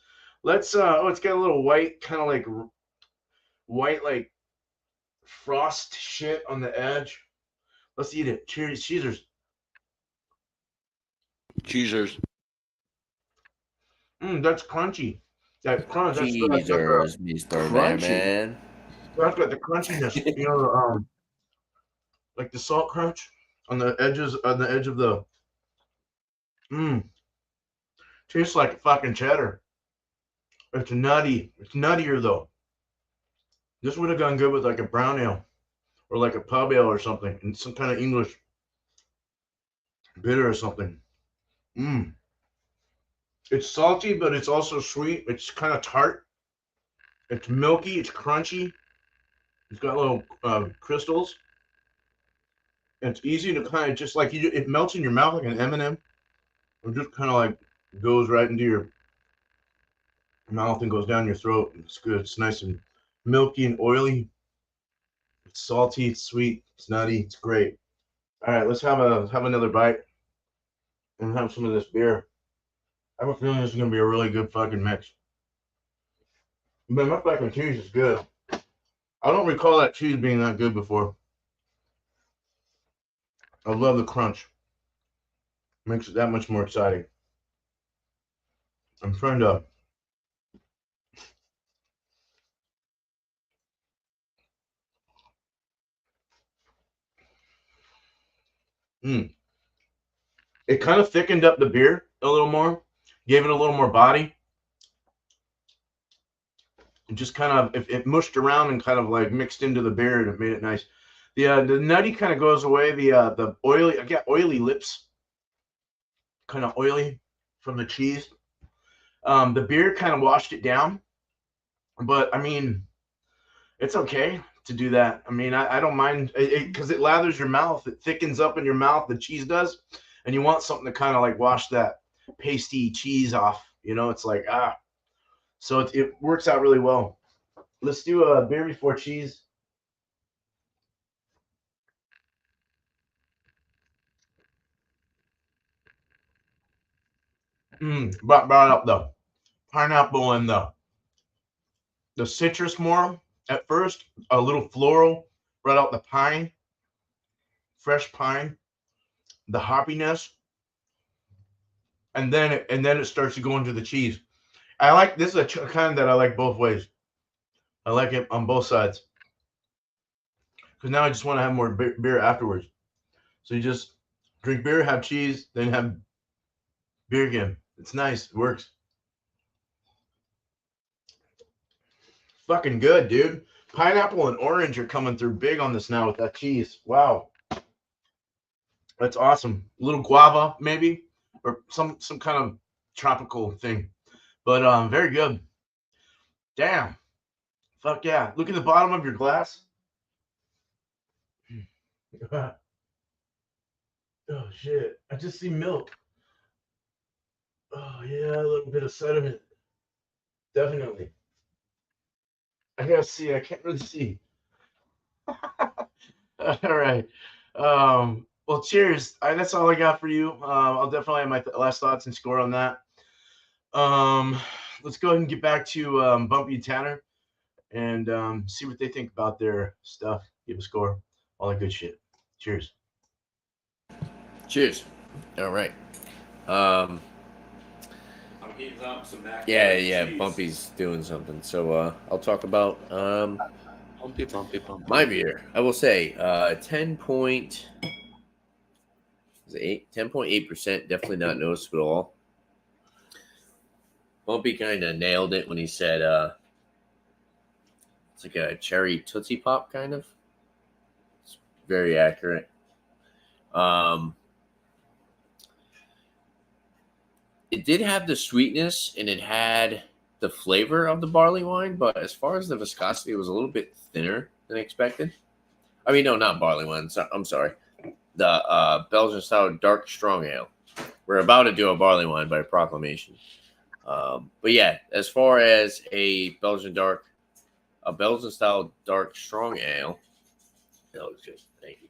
S1: Let's it's got a little white, kind of like white, like frost shit on the edge. Let's eat it. Cheers, cheesers.
S5: Cheesers.
S1: That's crunchy. That crunch. That's got
S4: Cheesers, Mr.
S3: Crunchy.
S4: Bamman.
S1: that's got the crunchiness. You know, like the salt crunch on the edges, on the edge of the. Tastes like fucking cheddar. It's nutty. It's nuttier though. This would have gone good with like a brown ale or like a pub ale or something, and some kind of English bitter or something. It's salty, but it's also sweet. It's kind of tart. It's milky. It's crunchy. It's got little crystals. And it's easy to kind of just like it melts in your mouth like an M&M. It just kind of like goes right into your mouth and goes down your throat. It's good. It's nice and milky and oily. It's salty. It's sweet. It's nutty. It's great. All right, let's have another bite and have some of this beer. I have a feeling this is gonna be a really good fucking mix. Man, my fucking cheese is good. I don't recall that cheese being that good before. I love the crunch. Makes it that much more exciting. I'm trying to. It kind of thickened up the beer a little more, gave it a little more body. It just kind of it mushed around and kind of like mixed into the beer, and it made it nice. The nutty kind of goes away. The oily, I got oily lips, kind of oily from the cheese. The beer kind of washed it down, but I mean, it's okay to do that. I mean, I don't mind because it lathers your mouth. It thickens up in your mouth. The cheese does, and you want something to kind of like wash that pasty cheese off. You know, it's like so it works out really well. Let's do a beer before cheese. Brought up the pineapple and the citrus more at first. A little floral. Brought out the pine, fresh pine, the hoppiness, and then it starts to go into the cheese. I like this is a kind that I like both ways. I like it on both sides because now I just want to have more beer afterwards. So you just drink beer, have cheese, then have beer again. It's nice. It works. Fucking good, dude. Pineapple and orange are coming through big on this now with that cheese. Wow. That's awesome. A little guava, maybe, or some kind of tropical thing. But very good. Damn. Fuck yeah. Look at the bottom of your glass. Oh shit. I just see milk. Oh yeah, a little bit of sediment. Definitely. I gotta see. I can't really see. All right. Well, cheers. That's all I got for you. I'll definitely have my last thoughts and score on that. Um, let's go ahead and get back to Bumpy and Tanner and see what they think about their stuff. Give a score. All that good shit. Cheers.
S4: Cheers. All right. Um,
S3: I'm heating up some mac.
S4: yeah. Bumpy's doing something. So I'll talk about
S5: Bumpy, bumpy, bumpy.
S4: my beer. I will say 10.8%. Definitely not noticeable at all. Bumpy kind of nailed it when he said it's like a cherry Tootsie Pop kind of. It's very accurate. It did have the sweetness and it had the flavor of the barley wine, but as far as the viscosity, it was a little bit thinner than expected. I mean, no, not barley wine. I'm sorry. The Belgian style dark strong ale. We're about to do a barley wine by proclamation. But yeah, as far as a Belgian style dark strong ale, that was good. Thank you.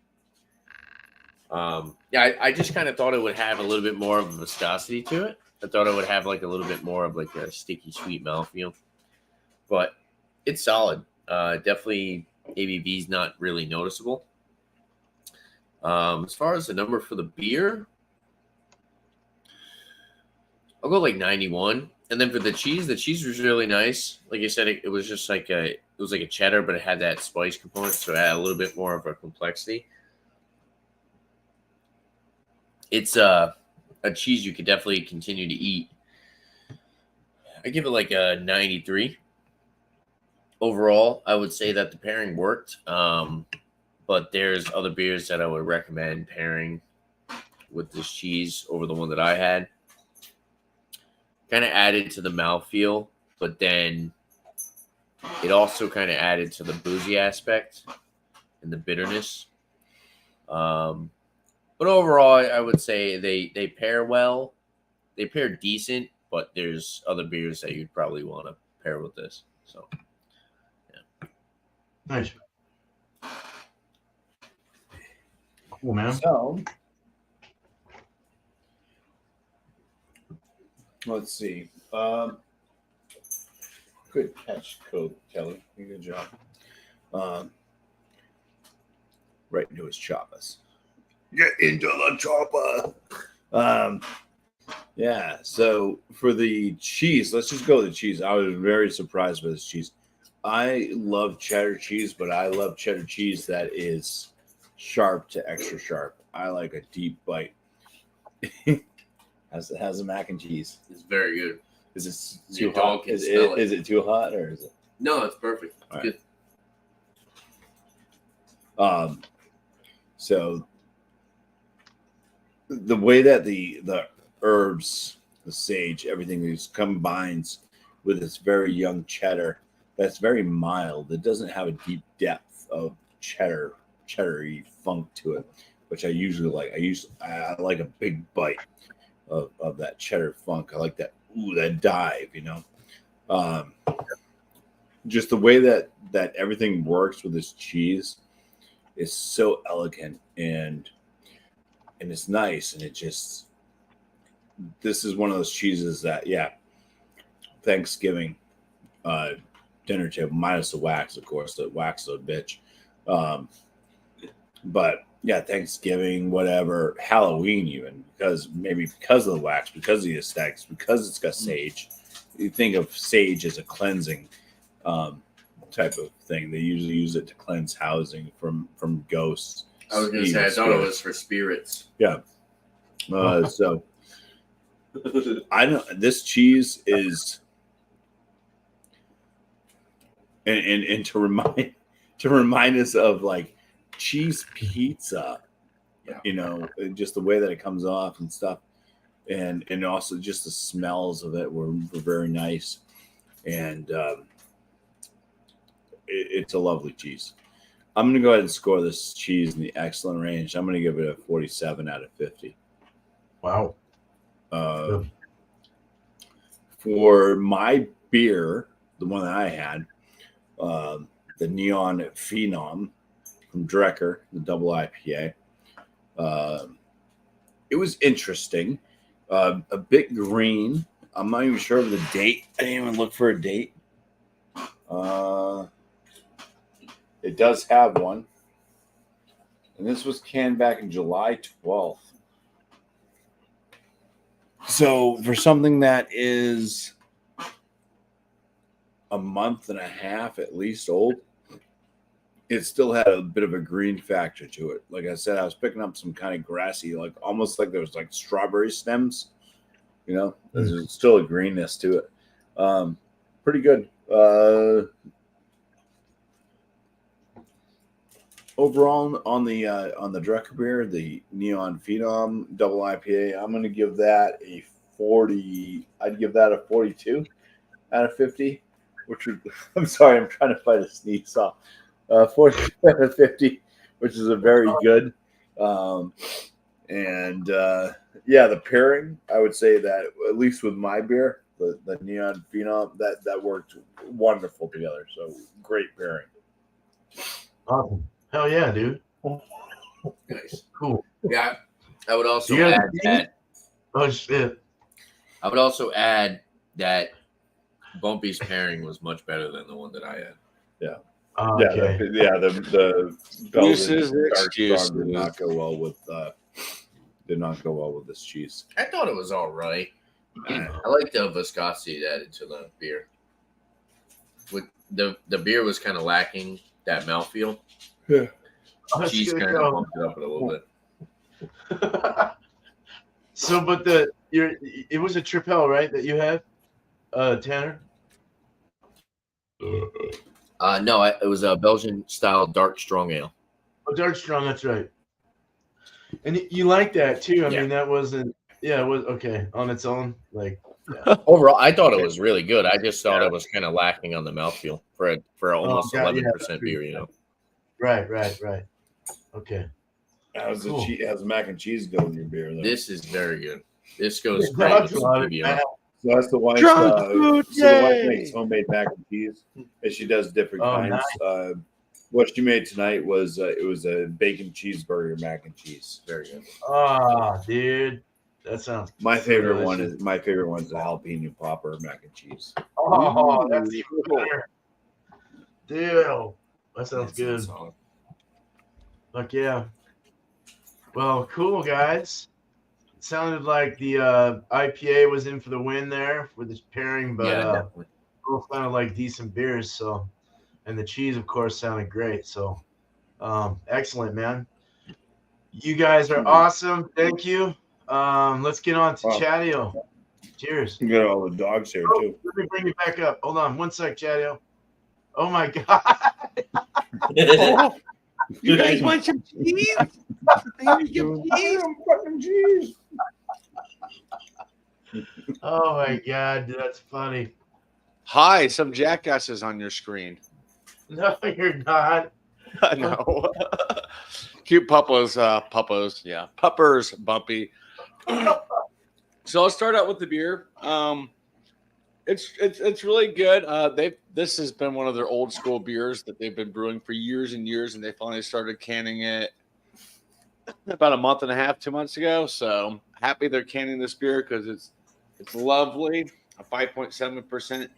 S4: Yeah, I just kind of thought it would have a little bit more of a viscosity to it. I thought it would have like a little bit more of like a sticky sweet mouthfeel, but it's solid. Definitely ABV's not really noticeable. As far as the number for the beer, I'll go like 91. And then for the cheese was really nice. Like I said, it was just like it was like a cheddar, but it had that spice component, so it had a little bit more of a complexity. It's a cheese you could definitely continue to eat. I give it like a 93. Overall, I would say that the pairing worked. But there's other beers that I would recommend pairing with this cheese over the one that I had. Kind of added to the mouthfeel, but then it also kind of added to the boozy aspect and the bitterness. But overall, I would say they pair well. They pair decent, but there's other beers that you'd probably want to pair with this. So, yeah.
S1: Nice. Cool, man.
S3: So, let's see. Good catch, Kelly. Good job. Right into his choppers. Get into the chopper. Yeah. So for the cheese, let's just go with the cheese. I was very surprised by this cheese. I love cheddar cheese, but I love cheddar cheese that is sharp to extra sharp. I like a deep bite. How's the mac and cheese?
S4: It's very good.
S3: Is it
S4: Your
S3: too
S4: dog
S3: hot?
S4: can
S3: Is
S4: smell
S3: it, is it too hot or is it?
S4: No, it's perfect. It's
S3: All
S4: good.
S3: right. So the way that the herbs, the sage, everything just combines with this very young cheddar that's very mild. It doesn't have a deep depth of cheddary funk to it, which I usually like. I like a big bite of that cheddar funk. I like that dive, just the way that everything works with this cheese is so elegant and it's nice, and this is one of those cheeses that Thanksgiving dinner table minus the wax, of course. The wax is a bitch, but yeah, Thanksgiving, whatever, Halloween, even because of the wax, because of the aesthetics, because it's got sage. You think of sage as a cleansing type of thing. They usually use it to cleanse housing from ghosts.
S4: I was going to say, I thought it was for spirits.
S3: Yeah. So I know this cheese is, and to remind us of like cheese pizza, just the way that it comes off and stuff, and also just the smells of it were very nice, and it's a lovely cheese. I'm going to go ahead and score this cheese in the excellent range. I'm going to give it a 47 out of 50.
S1: Wow.
S3: for my beer, the one that I had, the Neon Phenom from Drecker, the double IPA. It was interesting. A bit green. I'm not even sure of the date. I didn't even look for a date. It does have one. And this was canned back in July 12th. So for something that is a month and a half at least old, it still had a bit of a green factor to it. Like I said, I was picking up some kind of grassy, like almost like there was like strawberry stems. You know, there's still a greenness to it. Pretty good. Overall, on the Drecker beer, the Neon Phenom double IPA, I'm going to give that a 40. I'd give that a 42 out of 50. Which would, I'm sorry, I'm trying to fight a sneeze off. 42 out of 50, which is a very good. Yeah, the pairing, I would say that at least with my beer, the Neon Phenom, that worked wonderful together. So great pairing.
S1: Awesome. Hell yeah, dude.
S4: Nice.
S1: Cool.
S4: Yeah. I would also
S1: You guys
S4: add that.
S1: Oh shit.
S4: I would also add that Bumpy's pairing was much better than the one that I had.
S3: Yeah.
S1: Oh,
S3: Yeah,
S1: okay.
S3: the Belgian
S5: Uses
S3: dark strong did
S5: excuses.
S3: not go well with this cheese.
S4: I thought it was all right. I like the viscosity it added to the beer. With the beer was kind of lacking that mouthfeel.
S3: Yeah.
S4: Cheese kind of bumped it up a little bit.
S1: So, but it was a Tripel, right? That you had, Tanner.
S4: No, it was a Belgian style dark strong ale.
S1: Oh, dark strong. That's right. And you like that too. I
S4: Yeah.
S1: mean, that wasn't. Yeah, it was okay on its own. Like, yeah.
S4: Overall, I thought it was really good. I just thought it was kind of lacking on the mouthfeel for almost
S1: God,
S4: 11% beer. You know.
S1: Right. Okay.
S3: How's
S1: Cool.
S3: how's mac and cheese go with your beer? Though?
S4: This is very good. This goes
S1: Yeah,
S4: great with
S1: that's
S4: some
S1: a lot of-
S4: PBR.
S3: So that's the wife.
S5: Drunk
S3: So
S5: food,
S3: the wife
S5: yay!
S3: makes homemade mac and cheese, and she does different
S1: Oh,
S3: kinds. What she made tonight was it was a bacon cheeseburger mac and cheese. Very good.
S1: Ah, dude, that sounds.
S3: My favorite
S1: delicious.
S3: one is the jalapeno popper mac and cheese.
S1: Oh, that's
S5: Ooh.
S1: even better. Dude, that sounds good.
S4: solid.
S1: Fuck yeah. Well, cool guys. It sounded like the IPA was in for the win there for this pairing, but
S4: Yeah, definitely.
S1: both sounded like decent beers. So, and the cheese, of course, sounded great. So, excellent, man. You guys are awesome. Thank you. Let's get on to
S3: Wow.
S1: Chadeo. Cheers.
S3: You got all the dogs here
S1: Oh,
S3: too.
S1: let me bring you back up. Hold on one sec, Chadeo. Oh my God.
S5: Oh, you guys want some cheese?
S3: Fucking cheese.
S1: Oh my God, dude, that's funny.
S5: Hi, some jackasses on your screen.
S1: No, you're not.
S5: No. Cute puppos, yeah. Puppers, Bumpy. So I'll start out with the beer. It's really good. This has been one of their old school beers that they've been brewing for years and years, and they finally started canning it about a month and a half, 2 months ago. So happy they're canning this beer because it's lovely. A 5.7%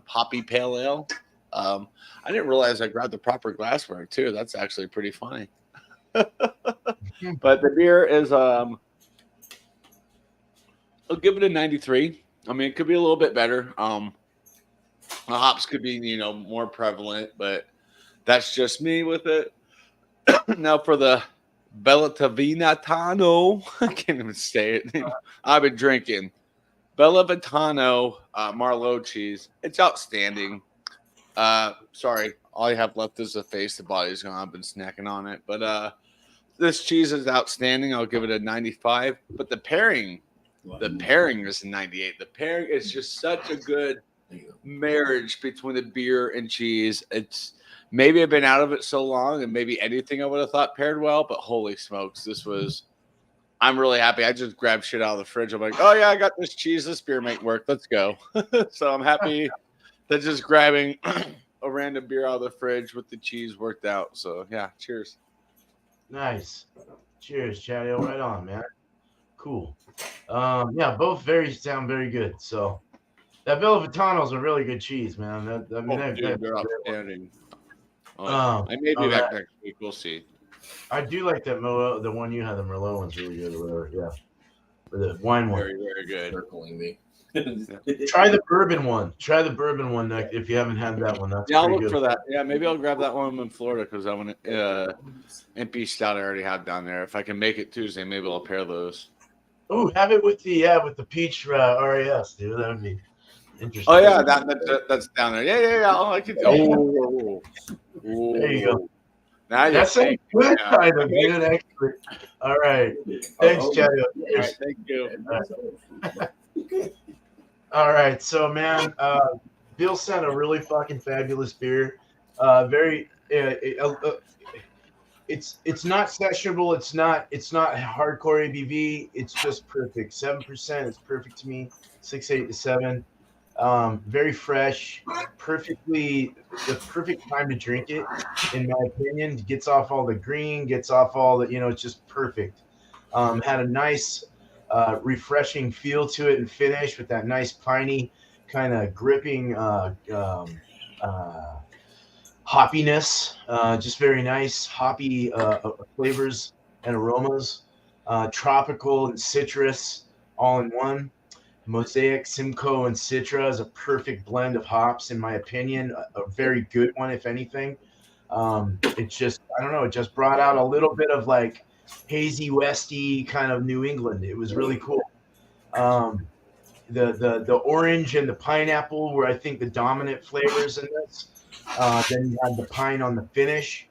S5: hoppy pale ale. I didn't realize I grabbed the proper glassware too. That's actually pretty funny. But the beer is I'll give it a 93. I mean, it could be a little bit better. The hops could be, more prevalent, but that's just me with it. Now for the Bella Vitano, I can't even say it. I've been drinking Bella Vitano Marlowe cheese. It's outstanding. Sorry, all I have left is the face. The body's gone. I've been snacking on it, but this cheese is outstanding. I'll give it a 95. But the pairing is a 98. The pairing is just such a good marriage between the beer and cheese. It's maybe I've been out of it so long, and maybe anything I would have thought paired well, but holy smokes, this was I'm really happy. I just grabbed shit out of the fridge. I'm like, oh yeah, I got this cheese. This beer might work. Let's go. So I'm happy that just grabbing a random beer out of the fridge with the cheese worked out. So yeah, cheers.
S1: Nice. Cheers, Chadeo. Right on, man. Cool. Yeah, both sound very good. So that Velvetano is a really good cheese, man.
S5: Dude, they're outstanding.
S1: I
S5: I may be back next week. We'll see.
S1: do like that Merlot. The one you had, the Merlot one's really good. Or whatever. Yeah, or the wine one.
S5: Very, very good.
S4: Circling me.
S1: Try the bourbon one. Try the bourbon one if you haven't had that one. That's
S5: I'll look
S1: good.
S5: for that. Yeah, maybe I'll grab that one in Florida because I want MP Stout I already have down there. If I can make it Tuesday, maybe I'll pair those.
S1: Oh, have it with the peach RAS, dude. That would be interesting.
S5: Oh yeah, that's down there. Yeah. Oh, I could. Oh,
S1: there you go.
S5: Now
S1: That's a good kind of dude, actually. All right. Thanks, Chadeo.
S5: Right, thank you.
S1: All right. So, man, Bill sent a really fucking fabulous beer. It's not sessionable. It's not hardcore ABV. It's just perfect. 7%. It's perfect to me. 6.8 to 7. Very fresh. The perfect time to drink it, in my opinion. Gets off all the green. Gets off all the. It's just perfect. Had a nice, refreshing feel to it and finish with that nice piney kind of gripping. Hoppiness, just very nice hoppy flavors and aromas, tropical and citrus all in one. Mosaic, Simcoe, and Citra is a perfect blend of hops, in my opinion. A very good one, if anything. It just brought out a little bit of like hazy, westy kind of New England. It was really cool. The orange and the pineapple were, I think, the dominant flavors in this. Then you had the pine on the finish.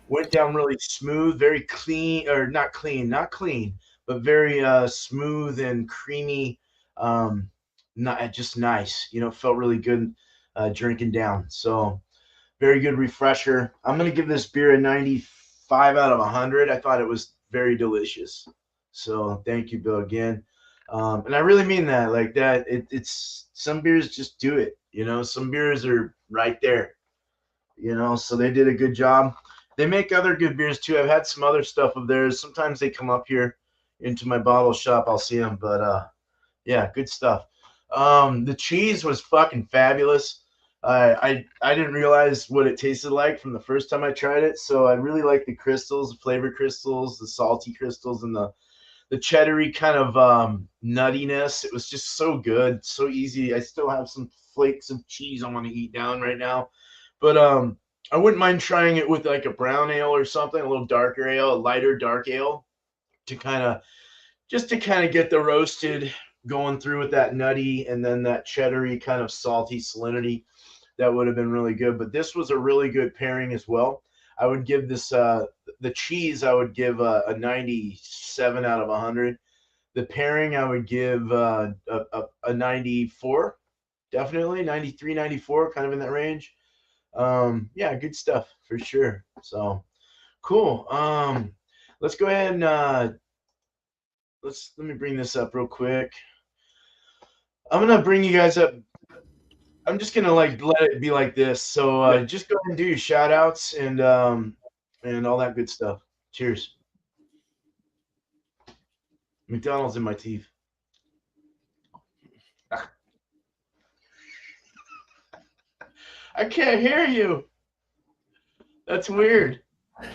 S1: Went down really smooth, very clean, or not clean, but very smooth and creamy. Not just nice. Felt really good drinking down. So very good refresher. I'm gonna give this beer a 95 out of 100. I thought it was very delicious. So thank you, Bill, again. And I really mean that. Like that. It's some beers just do it. Some beers are right there. So they did a good job. They make other good beers too. I've had some other stuff of theirs. Sometimes they come up here into my bottle shop. I'll see them, but yeah, good stuff. The cheese was fucking fabulous. I didn't realize what it tasted like from the first time I tried it. So I really like the crystals, the flavor crystals, the salty crystals, and the cheddary kind of nuttiness. It was just so good, so easy. I still have some flakes of cheese I want to eat down right now. But I wouldn't mind trying it with like a brown ale or something, a little darker ale, a lighter dark ale, to kind of get the roasted going through with that nutty and then that cheddary kind of salty salinity. That would have been really good. But this was a really good pairing as well. I would give this the cheese. I would give a 97 out of 100. The pairing I would give a 94, definitely 93, 94, kind of in that range. Yeah, good stuff for sure. So cool. Let's go ahead and let me bring this up real quick. I'm gonna bring you guys up. I'm just gonna let it be like this. So just go ahead and do your shout outs and all that good stuff. Cheers. McDonald's in my teeth. I can't hear you. That's weird.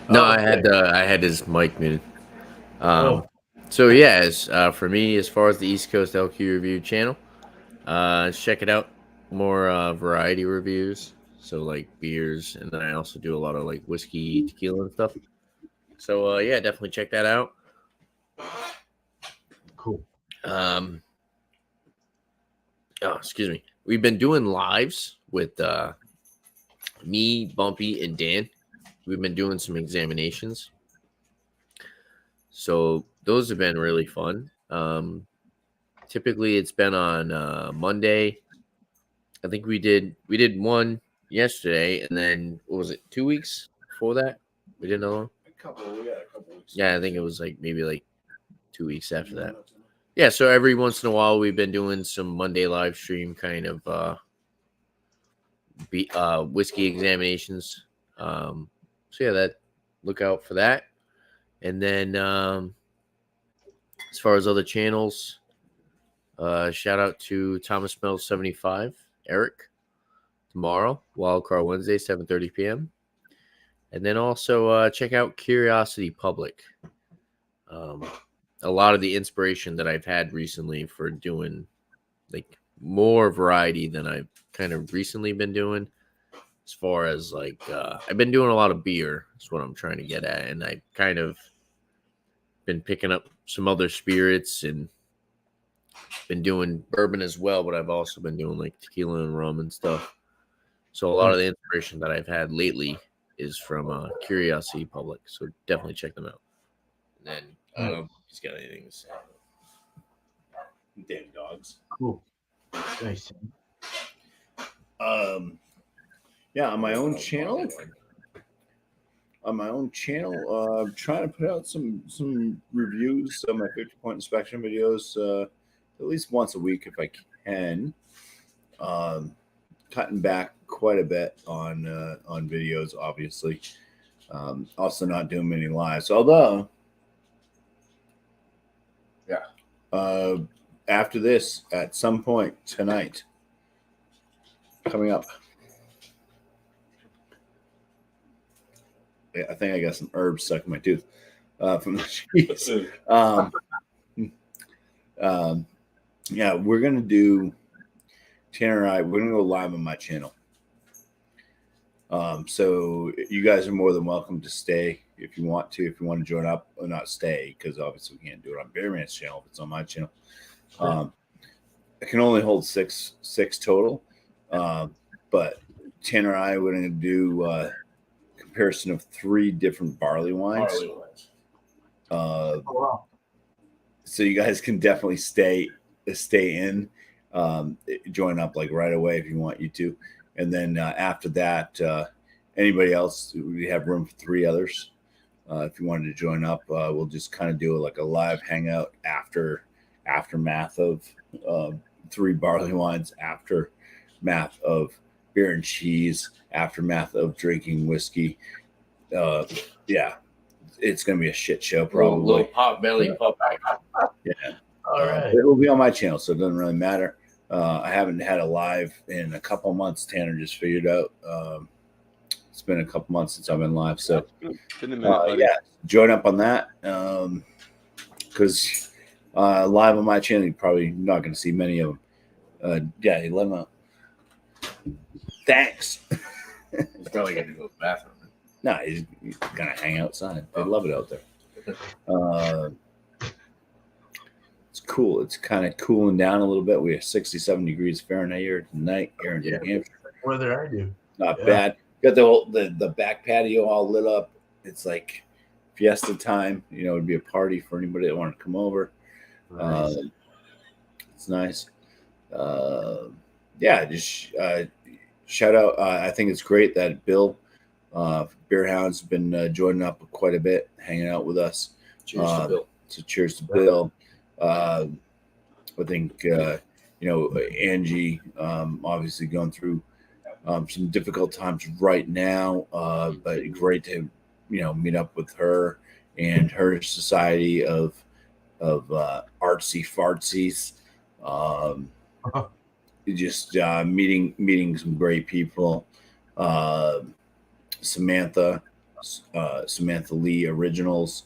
S4: No, I had his mic muted. So yeah, for me, as far as the East Coast LQ review channel, check it out. More variety reviews, so like beers, and then I also do a lot of like whiskey, tequila, and stuff. So yeah, definitely check that out.
S1: Cool.
S4: Oh, excuse me. We've been doing lives with me, Bumpy, and Dan. We've been doing some examinations. So those have been really fun. Typically it's been on Monday. I think we did one yesterday, and then what was it, 2 weeks before that? We did another one?
S3: A couple weeks.
S4: Yeah, I think it was maybe 2 weeks after that. Yeah, so every once in a while we've been doing some Monday live stream kind of whiskey examinations. So yeah, that look out for that. And then as far as other channels, shout out to Thomas Mel 75, Eric, tomorrow, Wildcard Wednesday, 7:30 p.m. And then also check out Curiosity Public. A lot of the inspiration that I've had recently for doing like more variety than I've kind of recently been doing. As far as like, I've been doing a lot of beer. That's what I'm trying to get at, and I kind of been picking up some other spirits and been doing bourbon as well. But I've also been doing like tequila and rum and stuff. So a lot of the inspiration that I've had lately is from Curiosity Public. So definitely check them out. And then I don't know if he's got anything to say.
S3: Damn dogs.
S1: Cool. Nice.
S3: Yeah, on my own channel. I'm trying to put out some reviews of my 50-point inspection videos at least once a week if I can. Cutting back quite a bit on videos, obviously. Also not doing many lives, although after this, at some point tonight, coming up, I think I got some herbs stuck in my tooth from the cheese. Yeah, we're gonna do Tanner and I. We're gonna go live on my channel. So you guys are more than welcome to stay if you want to. If you want to join up, or not stay, because obviously we can't do it on Bear Man's channel if it's on my channel. I can only hold six total, but Tanner and I are going to do comparison of 3 different barley wines.
S1: Wow.
S3: So you guys can definitely stay in, join up like right away if you want you to, and then after that, anybody else, we have room for 3 others. If you wanted to join up, we'll just kind of do like a live hangout aftermath of 3 barley wines, aftermath of beer and cheese, aftermath of drinking whiskey. Yeah, it's gonna be a shit show probably.
S4: Little pot belly pop back.
S3: Yeah.
S1: All right.
S3: It will be on my channel, so it doesn't really matter. I haven't had a live in a couple months. Tanner just figured out. It's been a couple months since I've been live, so yeah, join up on that. Because live on my channel, you're probably not going to see many of them. Yeah, you let them out. Thanks.
S4: He's probably going to go to the bathroom.
S3: No, he's going to hang outside. They love it out there. It's cool. It's kind of cooling down a little bit. We have 67 degrees Fahrenheit here tonight here in New Hampshire.
S1: Weather I do.
S3: Not bad. Got the back patio all lit up. It's like fiesta time. You know, it'd be a party for anybody that wanted to come over. Nice. It's nice. Yeah, just shout out. I think it's great that Bill, Beerhound's been joining up quite a bit, hanging out with us.
S4: Cheers to Bill.
S3: So cheers to Bill. I think Angie, obviously going through some difficult times right now, but great to meet up with her and her society of artsy fartsies. Just meeting some great people. Samantha Lee Originals,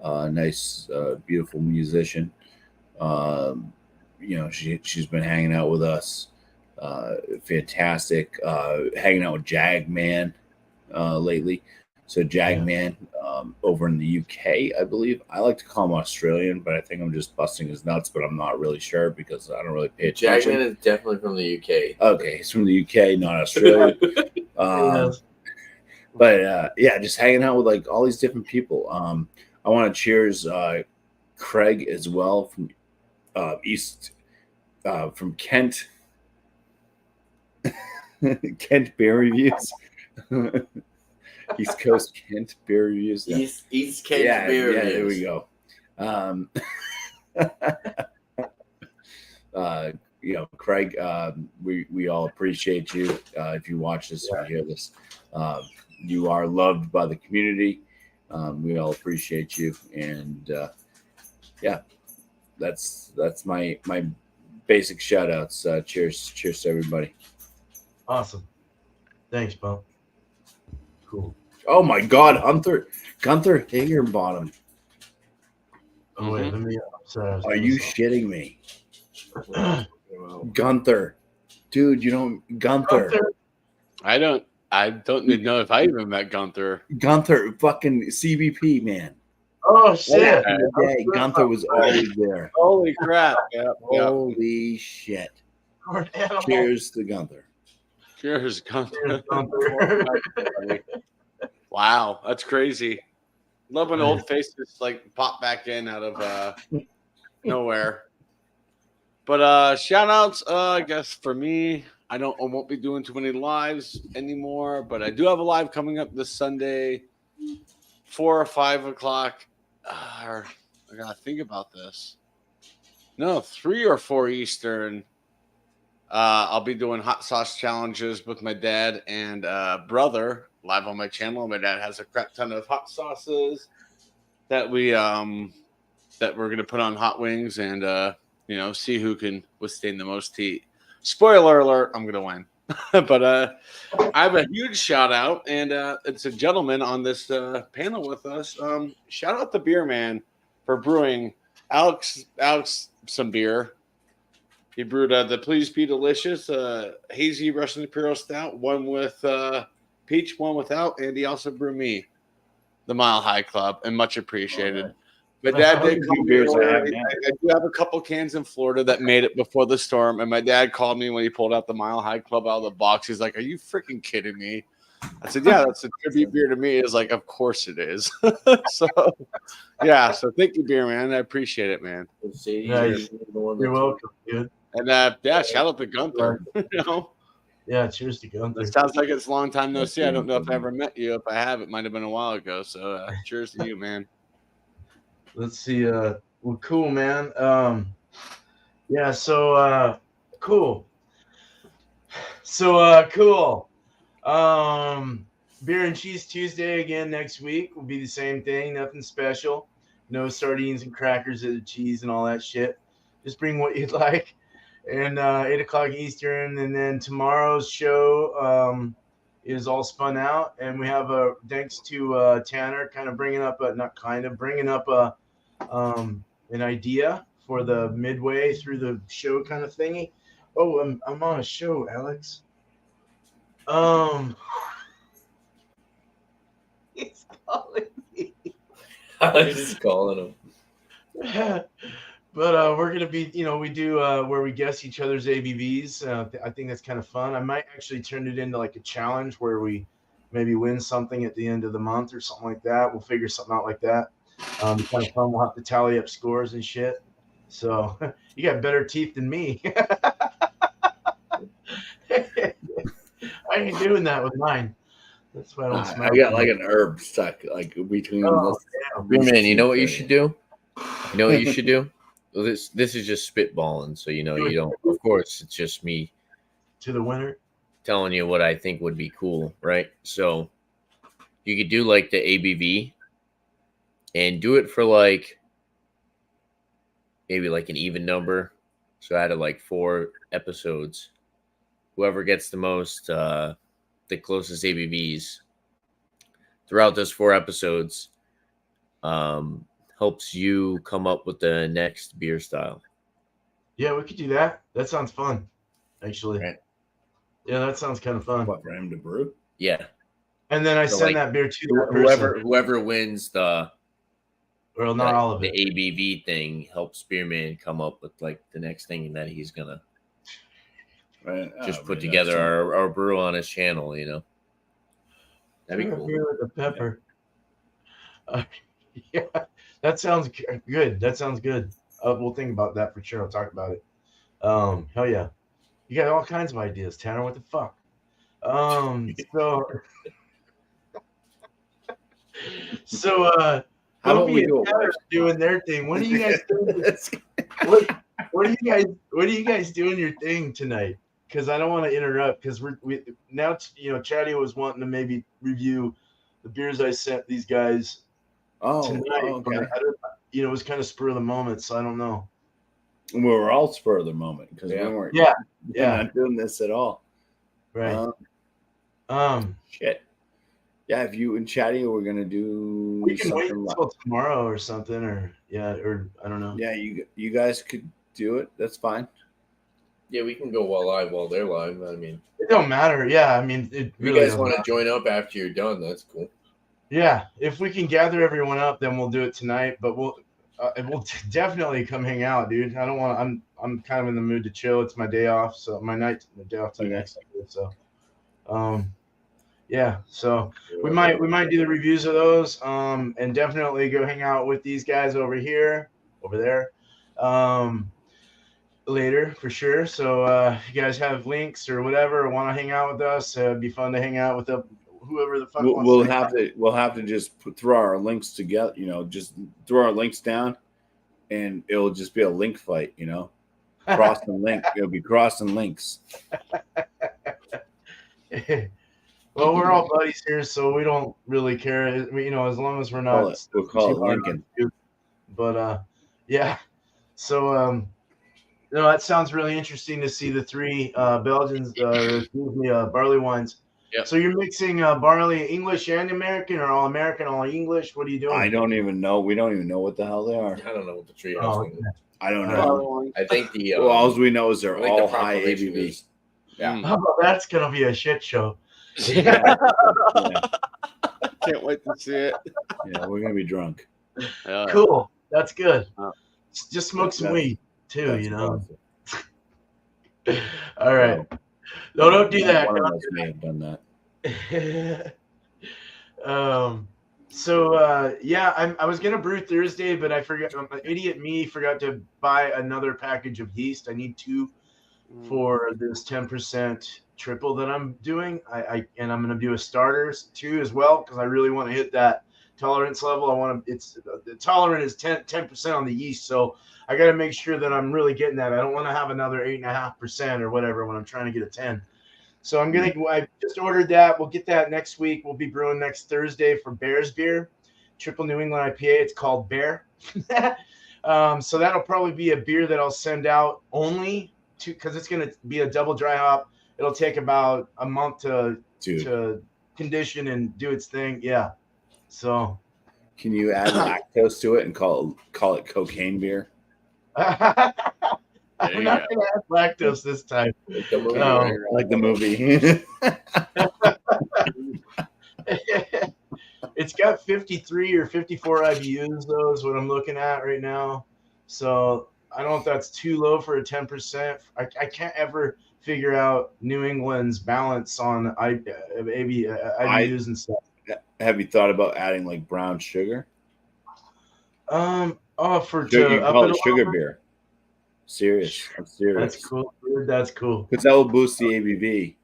S3: nice, beautiful musician. She's been hanging out with us. Fantastic. Hanging out with Jagman lately. So Jagman over in the UK, I believe. I like to call him Australian, but I think I'm just busting his nuts, but I'm not really sure because I don't really pay attention.
S4: Jagman is definitely from the UK.
S3: Okay, he's from the UK, not Australia. But yeah, just hanging out with like all these different people. I want to cheers Craig as well from from Kent. Kent Beer Reviews. East Coast Kent Beer Reviews.
S4: East Kent Beer Reviews.
S3: Yeah, there we go. Craig, we all appreciate you. If you watch this, if you hear this, you are loved by the community. We all appreciate you, and that's my basic shout outs. Cheers to everybody.
S1: Awesome. Thanks, Bump. Cool.
S3: Oh my God, Gunther Higginbottom.
S1: Oh wait, let me. Sorry, I was
S3: Are
S1: doing
S3: you
S1: something.
S3: shitting me? Gunther, dude, Gunther.
S5: I don't even know if I even met Gunther.
S3: Gunther, fucking CBP man.
S1: Oh shit!
S3: Back in the day, Gunther was always there.
S5: Holy crap! Yep.
S3: Holy shit!
S1: Poor animal.
S3: Cheers to Gunther.
S5: Cheers, Gunther.
S1: Cheers, Gunther.
S5: Wow, that's crazy. Love when old faces like pop back in out of nowhere. But shout outs, I guess for me, I won't be doing too many lives anymore, but I do have a live coming up this Sunday, 4 or 5 o'clock. I gotta think about this. No, 3 or 4 Eastern. I'll be doing hot sauce challenges with my dad and brother live on my channel. My dad has a crap ton of hot sauces that we're gonna put on hot wings and see who can withstand the most heat. Spoiler alert, I'm gonna win. But I have a huge shout out, and it's a gentleman on this panel with us. Shout out to Beer Man for brewing Alex some beer. He brewed the Please Be Delicious hazy Russian Imperial Stout, one with peach, one without, and he also brewed me the Mile High Club, and much appreciated. My dad did call me. I do have a couple cans in Florida that made it before the storm, and my dad called me when he pulled out the Mile High Club out of the box. He's like, "Are you freaking kidding me?" I said, "Yeah, that's a tribute beer to me." He's like, "Of course it is." So thank you, Beer Man. I appreciate it, man.
S1: You're welcome, dude.
S5: And shout out to Gunther.
S1: Yeah, cheers to Gunther.
S5: It sounds like it's a long time no see. I don't know if I ever met you. If I have, it might have been a while ago. So cheers to you, man.
S1: Let's see. Well, cool, man. So cool. So cool. Beer and Cheese Tuesday again next week will be the same thing. Nothing special. No sardines and crackers and cheese and all that shit. Just bring what you'd like. And 8 o'clock Eastern. And then tomorrow's show is all spun out. And we have thanks to Tanner bringing up an idea for the midway through the show kind of thingy. Oh, I'm on a show, Alex. He's calling me.
S4: Alex is calling him.
S1: But we're gonna be, we do where we guess each other's ABVs. I think that's kind of fun. I might actually turn it into like a challenge where we maybe win something at the end of the month or something like that. We'll figure something out like that. Kind of fun. We'll have to tally up scores and shit. So you got better teeth than me. I ain't doing that with mine. That's why I don't smell.
S3: I got like an herb stuck like between.
S4: Man, you know what you should do? You know what you should do? Well, this is just spitballing, so you don't. Of course, it's just me
S1: to the winner
S4: telling you what I think would be cool, right? So you could do like the ABV and do it for like maybe like an even number. So out of like 4 episodes, whoever gets the most, the closest ABVs throughout those 4 episodes, helps you come up with the next beer style.
S1: Yeah, we could do that. That sounds fun, actually. Right. Yeah, that sounds kind of fun.
S3: What, for him to brew?
S4: Yeah.
S1: And then I send that beer to that person.
S4: Whoever wins the
S1: all of
S4: the
S1: it.
S4: ABV thing helps Spearman come up with like the next thing that he's gonna just put together our brew on his channel. That'd be cool.
S1: Beer with the pepper. Yeah. That sounds good. That sounds good. We'll think about that for sure. I'll talk about it. Hell yeah. You got all kinds of ideas, Tanner. What the fuck? So
S3: How about
S1: Bumpy
S3: we
S1: and
S3: do
S1: Chad are
S3: it?
S1: doing their thing. When are you guys doing?
S3: Let's-
S1: What are you guys doing your thing tonight? Because I don't want to interrupt. Because we now Chadeo was wanting to maybe review the beers I sent these guys tonight.
S3: Okay.
S1: But I don't, it was kind of spur of the moment, so I don't know.
S3: We were all spur of the moment because
S4: Yeah.
S3: we weren't.
S1: Yeah.
S3: We're not doing this at all.
S1: Right.
S3: Shit. Yeah, if you and Chatty were gonna do
S1: We can wait
S3: something like,
S1: until tomorrow or something, or I don't know.
S3: yeah, you guys could do it. That's fine.
S4: Yeah, we can go while they're live. I mean,
S1: It don't matter. Yeah, I mean, it
S4: if you
S1: really
S4: guys
S1: doesn't
S4: want to
S1: matter.
S4: join up after you're done, that's cool.
S1: Yeah, if we can gather everyone up, then we'll do it tonight. But we'll definitely come hang out, dude. I don't want. I'm kind of in the mood to chill. It's my day off, so my day off till
S3: Okay.
S1: next week. So, yeah. So we might do the reviews of those, and definitely go hang out with these guys over there, later for sure. So if you guys have links or whatever, or want to hang out with us, it'd be fun to hang out with whoever the fuck wants
S3: We'll
S1: to hang out.
S3: we'll have to just throw our links together. Just throw our links down, and it'll just be a link fight. Cross and link. It'll be cross and links.
S1: Well, we're all buddies here, so we don't really care. As long as we're not.
S3: We'll call it
S1: too hard
S3: Lincoln.
S1: on you. But yeah. So that sounds really interesting to see the three Belgians, barley wines.
S4: Yep.
S1: So you're mixing barley English and American, or all American, all English? What are you doing?
S3: I don't even know. We don't even know what the hell they are.
S4: I don't know what the treehouse
S1: Oh,
S4: thing is.
S3: I don't know.
S4: I think the
S3: Well, all we know is they're
S4: I think the
S3: all high
S4: proclamation
S3: ABV.
S4: is- Yeah.
S1: Oh, that's gonna be a shit show.
S3: Yeah.
S5: Can't wait to see it.
S3: Yeah, we're gonna be drunk.
S1: Cool. That's good.
S5: Oh.
S1: Just smoke some
S3: That's-
S1: weed too.
S3: That's awesome.
S1: All right. No, don't do that.
S3: One of
S1: Don't
S3: us may have done that.
S1: I was gonna brew Thursday, but I forgot. Idiot me forgot to buy another package of yeast. I need 2 for this 10% triple that I'm doing. And I'm gonna do a starters too as well, because I really want to hit that tolerance level. I want to. It's the tolerant is 10% on the yeast, so I got to make sure that I'm really getting that. I don't want to have another 8.5% or whatever when I'm trying to get a 10. So I just ordered that. We'll get that next week. We'll be brewing next Thursday for Bear's Beer, Triple New England IPA. It's called Bear. So that'll probably be a beer that I'll send out only because it's going to be a double dry hop. It'll take about a month to condition and do its thing. Yeah. So
S3: Can you add lactose to it and call it cocaine beer?
S1: I'm not going to add lactose this time.
S4: Like the movie,
S1: No.
S4: right?
S3: Like the movie.
S1: It's got 53 or 54 IBUs, though, is what I'm looking at right now. So I don't know if that's too low for a 10%. I can't ever figure out New England's balance on IBUs and stuff.
S3: Have you thought about adding like brown sugar?
S1: You
S3: You can call it sugar beer. I'm serious.
S1: That's cool. Dude. That's cool.
S3: Because that will boost the ABV.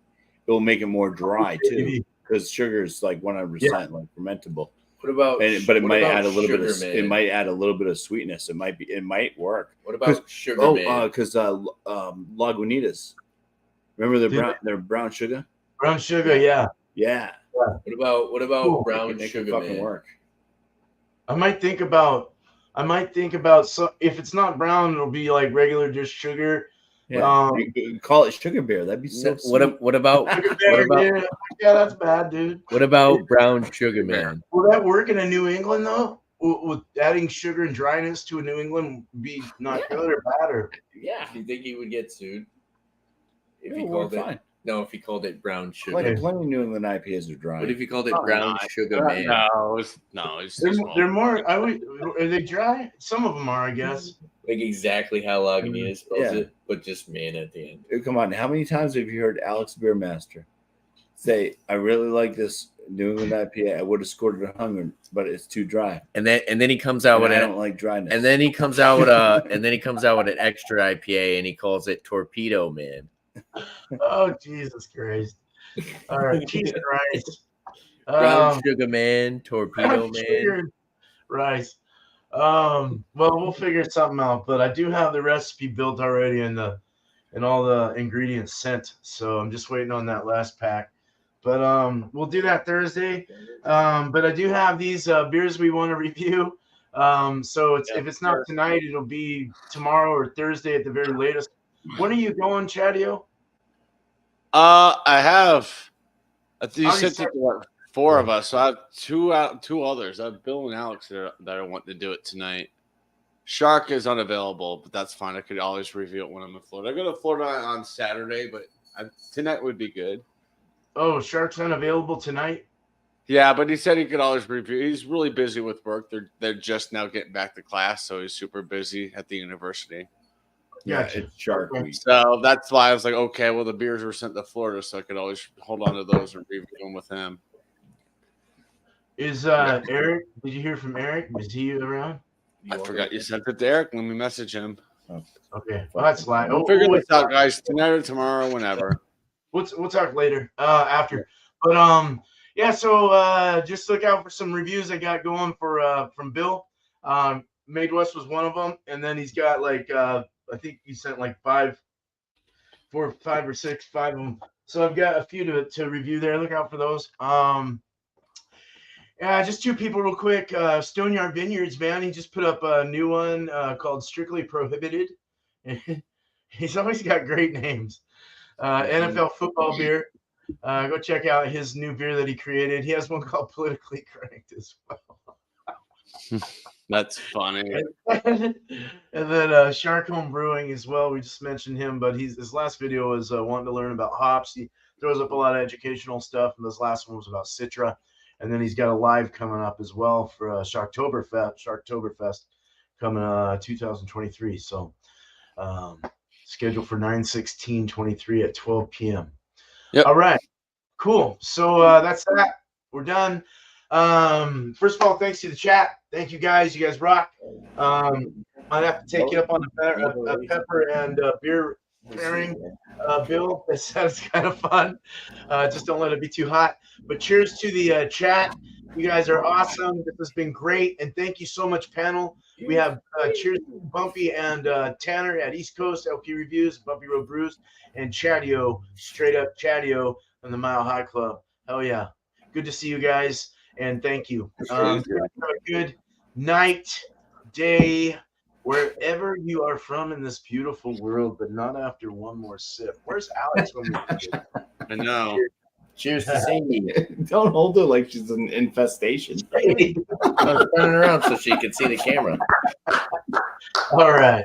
S3: It will make it more dry too. Because sugar is like 100% like fermentable.
S4: What about?
S3: But it
S4: what
S3: might
S4: about
S3: add a little bit of
S4: Sugar Man?
S3: it might add a little bit of sweetness. It might work.
S4: What about Sugar Man?
S3: Because Lagunitas. Remember their brown sugar?
S1: Brown sugar, yeah.
S3: Yeah.
S4: What about
S1: Cool.
S4: brown
S3: Make it
S4: sugar
S3: fucking
S4: man?
S3: work.
S1: I might think about so if it's not brown, it'll be like regular just sugar.
S3: Yeah. You call it sugar beer. That'd be so
S4: What about
S1: Yeah, that's bad, dude.
S4: what about brown sugar man?
S1: Will that work in a New England though? Would adding sugar and dryness to a New England be not good or bad or?
S4: Yeah, you think he would get sued if
S3: Yeah,
S4: he
S3: we're
S4: called it?
S3: fine.
S4: No, if he called it brown sugar.
S3: Like plenty of New England IPAs are dry.
S4: What if he called it
S5: Oh,
S4: brown
S5: no,
S4: sugar man?
S5: No, it's too small.
S1: They're more. Are they dry? Some of them are, I guess.
S4: Like exactly how Lagunitas spells
S3: Yeah.
S4: it, but just man at the end.
S3: Come on, how many times have you heard Alex Beermaster say, "I really like this New England IPA. I would have scored it 100, but it's too dry."
S4: And then he comes out
S3: And
S4: with
S3: I
S4: it.
S3: don't like dryness.
S4: And then he comes out with an extra IPA and he calls it Torpedo Man.
S1: Oh Jesus Christ! All right, cheese and rice.
S4: Brown sugar man, torpedo man.
S1: Sugar. rice. Well, we'll figure something out. But I do have the recipe built already and all the ingredients sent. So I'm just waiting on that last pack. But we'll do that Thursday. But I do have these beers we want to review. So if it's not tonight, it'll be tomorrow or Thursday at the very latest. When are you going, Chadeo?
S5: I have. I think you
S1: Already
S5: said four of us. So I have two others. I have Bill and Alex that are wanting to do it tonight. Shark is unavailable, but that's fine. I could always review it when I'm in Florida. I go to Florida on Saturday, but tonight would be good.
S1: Oh, Shark's unavailable tonight?
S5: Yeah, but he said he could always review. He's really busy with work. They're just now getting back to class, so he's super busy at the university.
S3: Yeah,
S1: Gotcha.
S3: it's Shark Week.
S5: So that's why I was like, okay, well, the beers were sent to Florida, so I could always hold on to those and review them with him.
S1: Is Eric? Did you hear from Eric? Was he around?
S5: I forgot you sent it to Eric. Let me message him.
S1: Okay, well that's like.
S5: We'll figure this out, guys. Tonight or tomorrow, whenever.
S1: We'll talk later. After, but yeah. So just look out for some reviews I got going for from Bill. Made West was one of them, and then he's got like I think he sent like 5 of them. So I've got a few to review there. Look out for those. Yeah, just two people real quick. Stoneyard Vineyards, man. He just put up a new one called Strictly Prohibited. He's always got great names. NFL football beer. Go check out his new beer that he created. He has one called Politically Correct as well.
S5: That's funny.
S1: And then Shark Home Brewing as well. We just mentioned him, but his last video was wanting to learn about hops. He throws up a lot of educational stuff, and this last one was about Citra. And then he's got a live coming up as well for Sharktoberfest coming 2023. So scheduled for 9/16/23 at 12 p.m.
S5: Yep.
S1: All right, cool. So that's that. We're done. First of all, thanks to the chat. Thank you guys. You guys rock. Might have to take you up on a pepper and beer pairing, Bill. That sounds kind of fun. Just don't let it be too hot. But cheers to the chat. You guys are awesome. This has been great. And thank you so much, panel. We have cheers to Bumpy and Tanner at East Coast LP Reviews, Bumpy Road Brews, and Chadeo, straight up Chadeo from the Mile High Club. Hell yeah. Good to see you guys. And thank you. Have a good night, day, wherever you are from in this beautiful world, but not after one more sip. Where's Alex?
S5: I know.
S3: Cheers to Sadie. Don't hold her like she's an infestation.
S4: I was turning around so she could see the camera.
S1: All right.